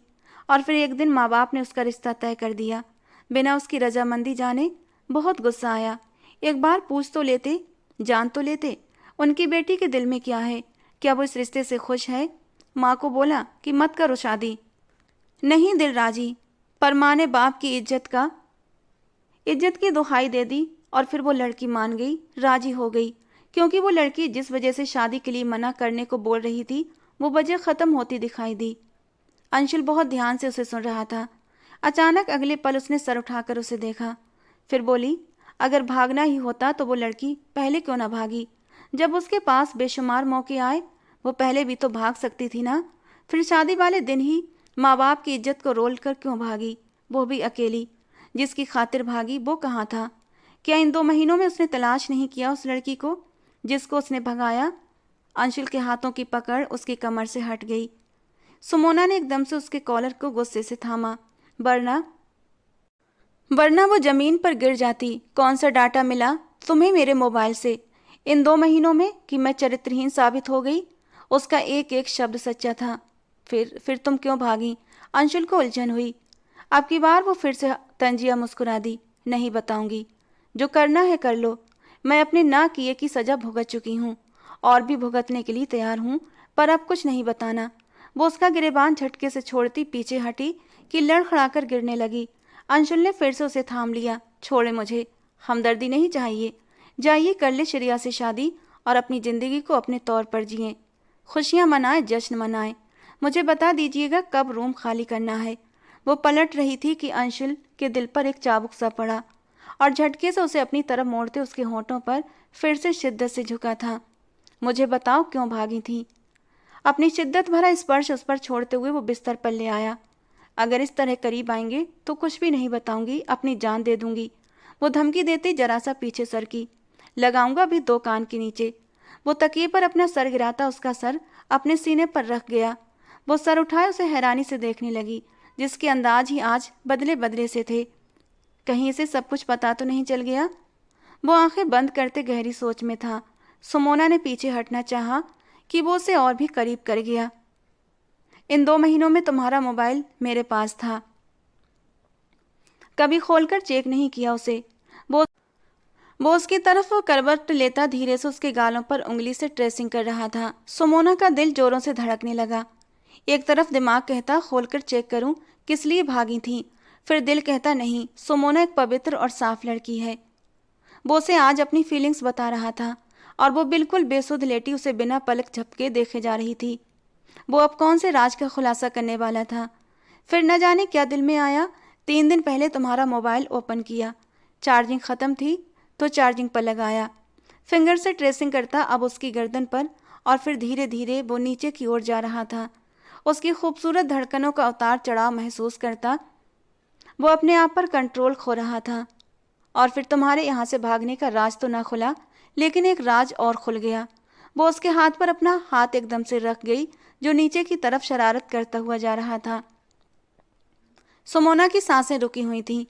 A: और फिर एक दिन माँ बाप ने उसका रिश्ता तय कर दिया, बिना उसकी रजामंदी जाने। बहुत गुस्सा आया। एक बार पूछ तो लेते, जान तो लेते उनकी बेटी के दिल में क्या है, क्या वो इस रिश्ते से खुश है। माँ को बोला कि मत करो शादी। नहीं, दिल राजी। पर माँ ने बाप की इज्जत की दुहाई दे दी और फिर वो लड़की मान गई, राजी हो गई, क्योंकि वो लड़की जिस वजह से शादी के लिए मना करने को बोल रही थी वो वजह खत्म होती दिखाई दी। अंशुल बहुत ध्यान से उसे सुन रहा था। अचानक अगले पल उसने सर उठाकर उसे देखा। फिर बोली, अगर भागना ही होता तो वो लड़की पहले क्यों ना भागी। जब उसके पास बेशुमार मौके आए वो पहले भी तो भाग सकती थी ना। फिर शादी वाले दिन ही माँ बाप की इज्जत को रोल कर क्यों भागी, वो भी अकेली। जिसकी खातिर भागी वो कहाँ था। क्या इन 2 महीनों में उसने तलाश नहीं किया उस लड़की को जिसको उसने भगाया। अंशुल के हाथों की पकड़ उसकी कमर से हट गई। सुमोना ने एकदम से उसके कॉलर को गुस्से से थामा, वरना वो जमीन पर गिर जाती। कौन सा डाटा मिला तुम्हें मेरे मोबाइल से इन 2 महीनों में कि मैं चरित्रहीन साबित हो गई। उसका एक एक शब्द सच्चा था। फिर तुम क्यों भागी। अंशुल को उलझन हुई। अब की बार वो फिर से तंजिया मुस्कुरा दी। नहीं बताऊंगी, जो करना है कर लो। मैं अपने ना किए की सजा भुगत चुकी हूँ और भी भुगतने के लिए तैयार हूँ, पर अब कुछ नहीं बताना। वो उसका गिरेबान झटके से छोड़ती पीछे हटी कि लड़खड़ाकर गिरने लगी। अंशुल ने फिर से उसे थाम लिया। छोड़े मुझे, हमदर्दी नहीं चाहिए। जाइए, कर ले श्रेया से शादी और अपनी जिंदगी को अपने तौर पर जिए। खुशियां मनाए, जश्न मनाए। मुझे बता दीजिएगा कब रूम खाली करना है। वो पलट रही थी कि अंशुल के दिल पर एक चाबुक सा पड़ा और झटके से उसे अपनी तरफ मोड़ते उसके होंठों पर फिर से शिद्दत से झुका था। मुझे बताओ क्यों भागी थी। अपनी शिद्दत भरा स्पर्श उस पर छोड़ते हुए वो बिस्तर पर ले आया। अगर इस तरह करीब आएंगे तो कुछ भी नहीं बताऊंगी, अपनी जान दे दूंगी। वो धमकी देती जरा सा पीछे सर की। लगाऊंगा भी 2 कान के नीचे। वो तकिए पर अपना सर गिराता उसका सर अपने सीने पर रख गया। वो सर उठाए उसे हैरानी से देखने लगी, जिसके अंदाज ही आज बदले बदले से थे। कहीं इसे सब कुछ पता तो नहीं चल गया। वो आंखें बंद करते गहरी सोच में था। सुमोना ने पीछे हटना चाहा कि वो उसे और भी करीब कर गया। इन 2 महीनों में तुम्हारा मोबाइल मेरे पास था, कभी खोलकर चेक नहीं किया उसे। वो उसकी तरफ करवट लेता धीरे से उसके गालों पर उंगली से ट्रेसिंग कर रहा था। सुमोना का दिल जोरों से धड़कने लगा। एक तरफ दिमाग कहता खोलकर चेक करूं, किस लिए भागी थी। फिर दिल कहता नहीं, सुमोना एक पवित्र और साफ लड़की है। वो उसे आज अपनी फीलिंग्स बता रहा था और वो बिल्कुल बेसुध लेटी उसे बिना पलक झपके देखे जा रही थी। वो अब कौन से राज का खुलासा करने वाला था। फिर न जाने क्या दिल में आया। 3 दिन पहले तुम्हारा मोबाइल ओपन किया, चार्जिंग ख़त्म थी तो चार्जिंग पर लगाया। फिंगर से ट्रेसिंग करता अब उसकी गर्दन पर और फिर धीरे धीरे वो नीचे की ओर जा रहा था। उसकी खूबसूरत धड़कनों का उतार चढ़ाव महसूस करता वो अपने आप पर कंट्रोल खो रहा था। और फिर तुम्हारे यहाँ से भागने का राज तो ना खुला, लेकिन एक राज और खुल गया। वो उसके हाथ पर अपना हाथ एकदम से रख गई, जो नीचे की तरफ शरारत करता हुआ जा रहा था। सुमोना की सांसें रुकी हुई थीं।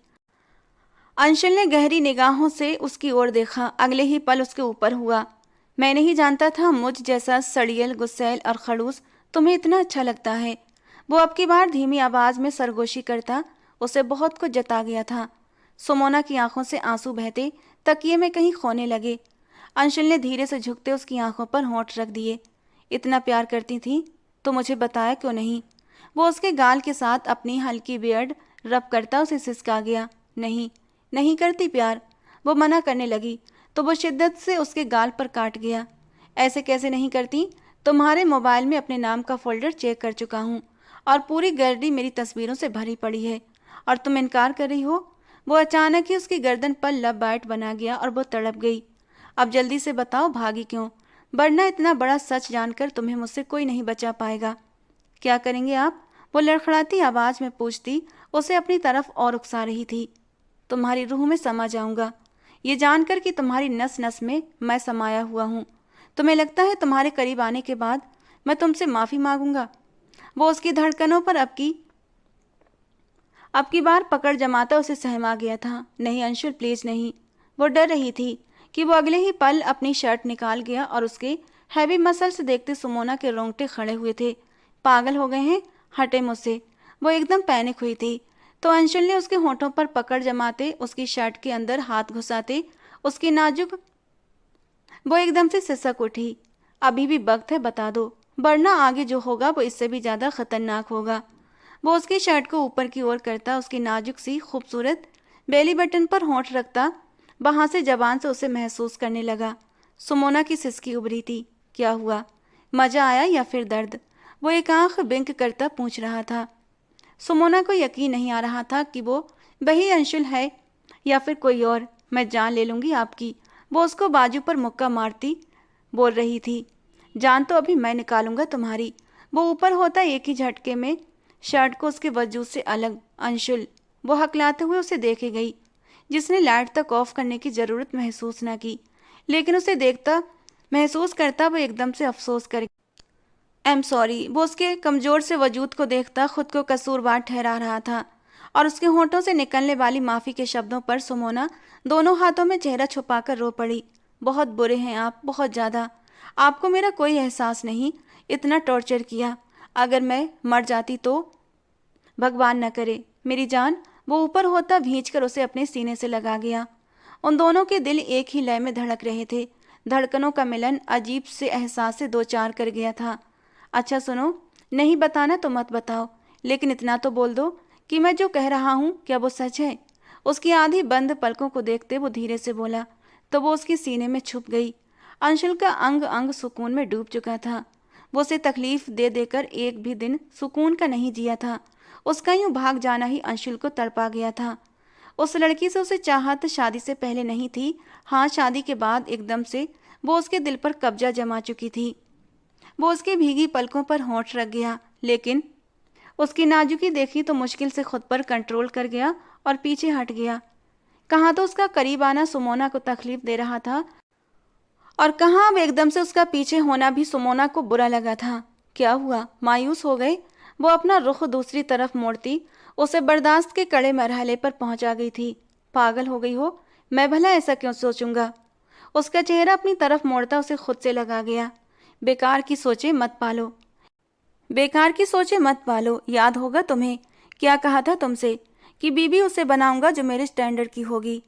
A: अंशुल ने गहरी निगाहों से उसकी ओर देखा। अगले ही पल उसके ऊपर हुआ। मैं नहीं जानता था मुझ जैसा सड़ियल, गुस्सैल और खड़ूस तुम्हें इतना अच्छा लगता है। वो अब की बार धीमी आवाज में सरगोशी करता उसे बहुत कुछ जता गया था। सुमोना की आंखों से आंसू बहते तकिए में कहीं खोने लगे। अंशुल ने धीरे से झुकते उसकी आंखों पर होंठ रख दिए। इतना प्यार करती थी तो मुझे बताया क्यों नहीं। वो उसके गाल के साथ अपनी हल्की बियर्ड रब करता उसे सिसका गया। नहीं, नहीं करती प्यार। वो मना करने लगी तो वो शिद्दत से उसके गाल पर काट गया। ऐसे कैसे नहीं करती। तुम्हारे मोबाइल में अपने नाम का फोल्डर चेक कर चुका हूँ और पूरी गैलरी मेरी तस्वीरों से भरी पड़ी है और तुम इनकार कर रही हो। वो अचानक ही उसकी गर्दन पर लब बाइट बना गया और वो तड़प गई। अब जल्दी से बताओ भागी क्यों, वरना इतना बड़ा सच जानकर तुम्हें मुझसे कोई नहीं बचा पाएगा। क्या करेंगे आप? वो लड़खड़ाती आवाज में पूछती, उसे अपनी तरफ और उकसा रही थी। तुम्हारी रूह में समा जाऊंगा, ये जानकर कि तुम्हारी नस नस में मैं समाया हुआ हूँ। तुम्हें लगता है तुम्हारे करीब आने के बाद मैं तुमसे माफी मांगूंगा? वो उसकी धड़कनों पर अब की बार पकड़ जमाता उसे सहमा गया था। नहीं अंशुल, प्लीज नहीं। वो डर रही थी कि वो अगले ही पल अपनी शर्ट निकाल गया और उसके हैवी मसल्स देखते सुमोना के रोंगटे खड़े हुए थे। पागल हो गए हैं, हटे मुझसे। वो एकदम पैनिक हुई थी तो अंशुल ने उसके होठों पर पकड़ जमाते, उसकी शर्ट के अंदर हाथ घुसाते उसकी नाजुक। वो एकदम से सिसक उठी। अभी भी वक्त है, बता दो, वरना आगे जो होगा वो इससे भी ज्यादा खतरनाक होगा। वो उसकी शर्ट को ऊपर की ओर करता, उसकी नाजुक सी खूबसूरत बेली बटन पर होंठ रखता वहां से जबान से उसे महसूस करने लगा। सुमोना की सिसकी उभरी थी। क्या हुआ? मजा आया या फिर दर्द? वो एक आंख बिंक करता पूछ रहा था। सुमोना को यकीन नहीं आ रहा था कि वो वही अंशुल है या फिर कोई और। मैं जान ले लूंगी आपकी, वो उसको बाजू पर मुक्का मारती बोल रही थी। जान तो अभी मैं निकालूंगा तुम्हारी। वो ऊपर होता एक ही झटके में शर्ट को उसके वजूद से अलग। अंशुल, वो हकलाते हुए उसे देखे गई, जिसने लाइट तक ऑफ करने की जरूरत महसूस न की। लेकिन उसे देखता महसूस करता वो एकदम से अफसोस कर आई एम सॉरी। वो उसके कमजोर से वजूद को देखता खुद को कसूरवार ठहरा रहा था और उसके होंठों से निकलने वाली माफी के शब्दों पर सुमोना दोनों हाथों में चेहरा छुपाकर रो पड़ी। बहुत बुरे हैं आप, बहुत ज्यादा। आपको मेरा कोई एहसास नहीं, इतना टॉर्चर किया। अगर मैं मर जाती तो? भगवान न करे। मेरी जान। वो ऊपर होता भींच कर उसे अपने सीने से लगा गया। उन दोनों के दिल एक ही लय में धड़क रहे थे। धड़कनों का मिलन अजीब से एहसास से दो चार कर गया था। अच्छा सुनो, नहीं बताना तो मत बताओ, लेकिन इतना तो बोल दो कि मैं जो कह रहा हूँ क्या वो सच है? उसकी आधी बंद पलकों को देखते वो धीरे से बोला तो वो उसके सीने में छुप गई। अंशुल का अंग अंग सुकून में डूब चुका था। वो उसे तकलीफ दे देकर एक भी दिन सुकून का नहीं जिया था। उसका यूं भाग जाना ही अंशुल को तड़पा गया था। उस लड़की से उसे चाहत शादी से पहले नहीं थी। हाँ, शादी के बाद एकदम से वो उसके दिल पर कब्जा जमा चुकी थी। वो उसके भीगी पलकों पर होंठ रख गया, लेकिन उसकी नाजुकी देखी तो मुश्किल से खुद पर कंट्रोल कर गया और पीछे हट गया। कहाँ तो उसका करीब आना सुमोना को तकलीफ दे रहा था और कहाँ अब एकदम से उसका पीछे होना भी सुमोना को बुरा लगा था। क्या हुआ? मायूस हो गए? वो अपना रुख दूसरी तरफ मोड़ती उसे बर्दाश्त के कड़े मरहले पर पहुंचा गई थी। पागल हो गई हो? मैं भला ऐसा क्यों सोचूंगा? उसका चेहरा अपनी तरफ मोड़ता उसे खुद से लगा गया। बेकार की सोचे मत पालो, बेकार की सोचे मत पालो। याद होगा तुम्हें क्या कहा था तुमसे कि बीबी उसे बनाऊंगा जो मेरे स्टैंडर्ड की होगी।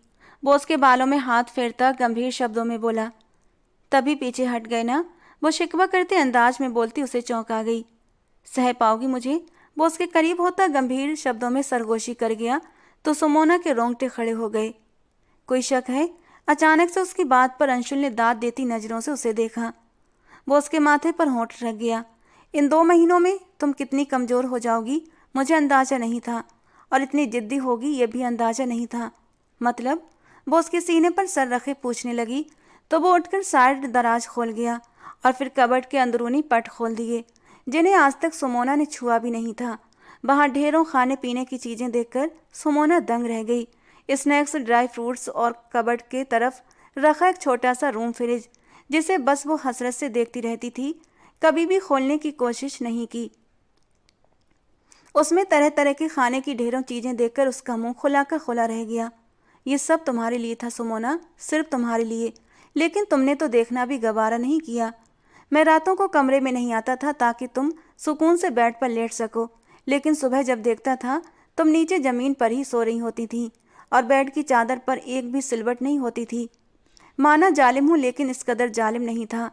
A: वो उसके बालों में हाथ फेरता गंभीर शब्दों में बोला। तभी पीछे हट गए ना? वो शिकवा करते अंदाज में बोलती उसे चौंका गई। सह पाओगी मुझे? वो उसके करीब होता गंभीर शब्दों में सरगोशी कर गया तो सुमोना के रोंगटे खड़े हो गए। कोई शक है? अचानक से उसकी बात पर अंशुल ने दांत देती नजरों से उसे देखा। वो उसके माथे पर होंठ रख गया। इन 2 महीनों में तुम कितनी कमजोर हो जाओगी मुझे अंदाजा नहीं था, और इतनी जिद्दी होगी ये भी अंदाजा नहीं था। मतलब? वो उसके सीने पर सर रखे पूछने लगी तो वो उठकर साइड दराज खोल गया और फिर कबर्ड के अंदरूनी पट खोल दिए, जिन्हें आज तक सुमोना ने छुआ भी नहीं था। वहां ढेरों खाने पीने की चीजें देखकर सुमोना दंग रह गई। स्नैक्स, ड्राई फ्रूट्स और कबर्ड के तरफ रखा एक छोटा सा रूम फ्रिज, जिसे बस वो हसरत से देखती रहती थी, कभी भी खोलने की कोशिश नहीं की। उसमें तरह तरह के खाने की ढेरों चीजें देखकर उसका मुंह खुला का खुला रह गया। ये सब तुम्हारे लिए था सुमोना, सिर्फ तुम्हारे लिए। लेकिन तुमने तो देखना भी गवारा नहीं किया। मैं रातों को कमरे में नहीं आता था ताकि तुम सुकून से बेड पर लेट सको, लेकिन सुबह जब देखता था तुम नीचे जमीन पर ही सो रही होती थी और बेड की चादर पर एक भी सिलवट नहीं होती थी। माना जालिम हूँ, लेकिन इस कदर जालिम नहीं था।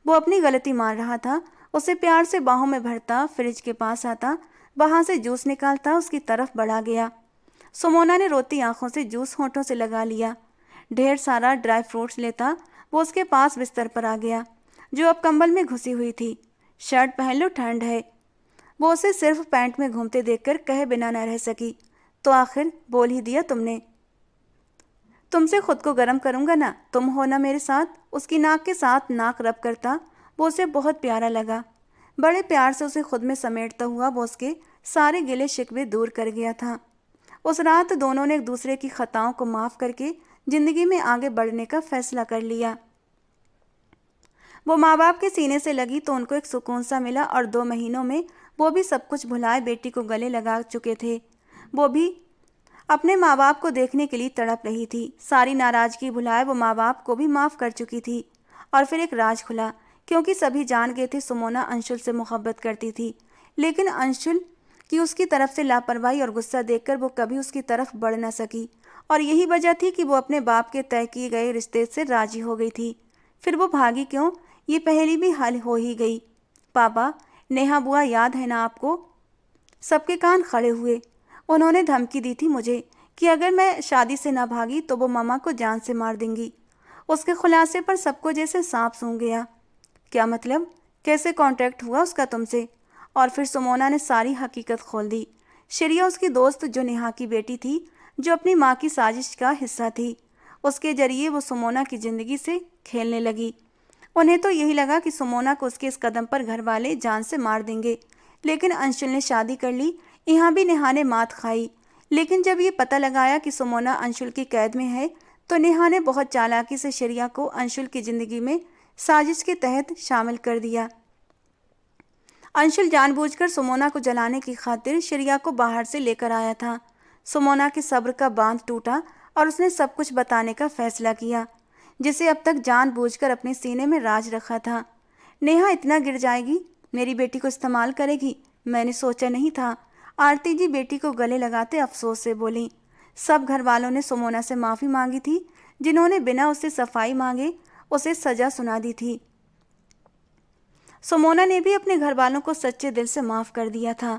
A: वो अपनी गलती मान रहा था। उसे प्यार से बाहों में भरता, फ्रिज के पास आता, वहां से जूस निकालता, उसकी तरफ बढ़ा गया। सुमोना ने रोती आंखों से जूस होंठों से लगा लिया। ढेर सारा ड्राई फ्रूट्स लेता वो उसके पास बिस्तर पर आ गया, जो अब कंबल में घुसी हुई थी। शर्ट पहन लो, ठंड है। वो उसे सिर्फ पैंट में घूमते देखकर कहे बिना न रह सकी। तो आखिर बोल ही दिया तुमने। तुमसे खुद को गर्म करूंगा ना, तुम हो ना मेरे साथ। उसकी नाक के साथ नाक रब करता वो उसे बहुत प्यारा लगा। बड़े प्यार से उसे खुद में समेटता हुआ वो उसके सारे गिले शिकवे दूर कर गया था। उस रात दोनों ने एक दूसरे की खताओं को माफ़ करके जिंदगी में आगे बढ़ने का फैसला कर लिया। वो माँ बाप के सीने से लगी तो उनको एक सुकून सा मिला और 2 महीनों में वो भी सब कुछ भुलाए बेटी को गले लगा चुके थे। वो भी अपने माँ बाप को देखने के लिए तड़प रही थी। सारी नाराज़गी भुलाए वो माँ बाप को भी माफ़ कर चुकी थी। और फिर एक राज खुला, क्योंकि सभी जान गए थे सुमोना अंशुल से मोहब्बत करती थी। लेकिन अंशुल की उसकी तरफ से लापरवाही और गुस्सा देखकर वो कभी उसकी तरफ बढ़ न सकी। और यही वजह थी कि वो अपने बाप के तय किए गए रिश्ते से राजी हो गई थी। फिर वो भागी क्यों, ये पहली भी हल हो ही गई। पापा, नेहा बुआ याद है ना आपको? सबके कान खड़े हुए। उन्होंने धमकी दी थी मुझे कि अगर मैं शादी से ना भागी तो वो मामा को जान से मार देंगी। उसके खुलासे पर सबको जैसे सांप सूंघ गया। क्या मतलब? कैसे कांटेक्ट हुआ उसका तुमसे? और फिर सुमोना ने सारी हकीकत खोल दी। श्रेया उसकी दोस्त जो नेहा की बेटी थी, जो अपनी माँ की साजिश का हिस्सा थी, उसके जरिए वो सुमोना की ज़िंदगी से खेलने लगी। उन्हें तो यही लगा कि सुमोना को उसके इस कदम पर घर वाले जान से मार देंगे। लेकिन अंशुल ने शादी कर ली। यहाँ भी नेहा ने मात खाई। लेकिन जब ये पता लगाया कि सुमोना अंशुल की कैद में है तो नेहा ने बहुत चालाकी से श्रेया को अंशुल की ज़िंदगी में साजिश के तहत शामिल कर दिया। अंशुल जानबूझकर सुमोना को जलाने की खातिर श्रेया को बाहर से लेकर आया था। सुमोना के सब्र का बांध टूटा और उसने सब कुछ बताने का फैसला किया, जिसे अब तक जानबूझकर अपने सीने में राज रखा था। नेहा इतना गिर जाएगी, मेरी बेटी को इस्तेमाल करेगी, मैंने सोचा नहीं था। आरती जी बेटी को गले लगाते अफसोस से बोली। सब घर वालों ने सुमोना से माफ़ी मांगी थी, जिन्होंने बिना उससे सफाई मांगे उसे सज़ा सुना दी थी। सुमोना ने भी अपने घर वालों को सच्चे दिल से माफ़ कर दिया था।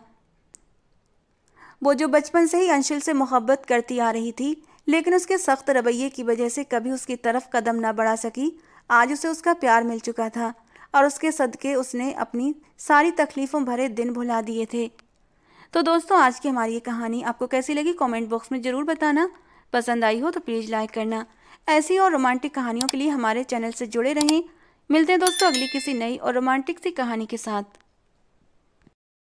A: वो जो बचपन से ही अंशुल से मोहब्बत करती आ रही थी, लेकिन उसके सख्त रवैये की वजह से कभी उसकी तरफ कदम ना बढ़ा सकी, आज उसे उसका प्यार मिल चुका था और उसके सदके उसने अपनी सारी तकलीफ़ों भरे दिन भुला दिए थे। तो दोस्तों, आज की हमारी ये कहानी आपको कैसी लगी कमेंट बॉक्स में ज़रूर बताना। पसंद आई हो तो प्लीज़ लाइक करना। ऐसी और रोमांटिक कहानियों के लिए हमारे चैनल से जुड़े रहें। मिलते हैं दोस्तों अगली किसी नई और रोमांटिक सी कहानी के साथ।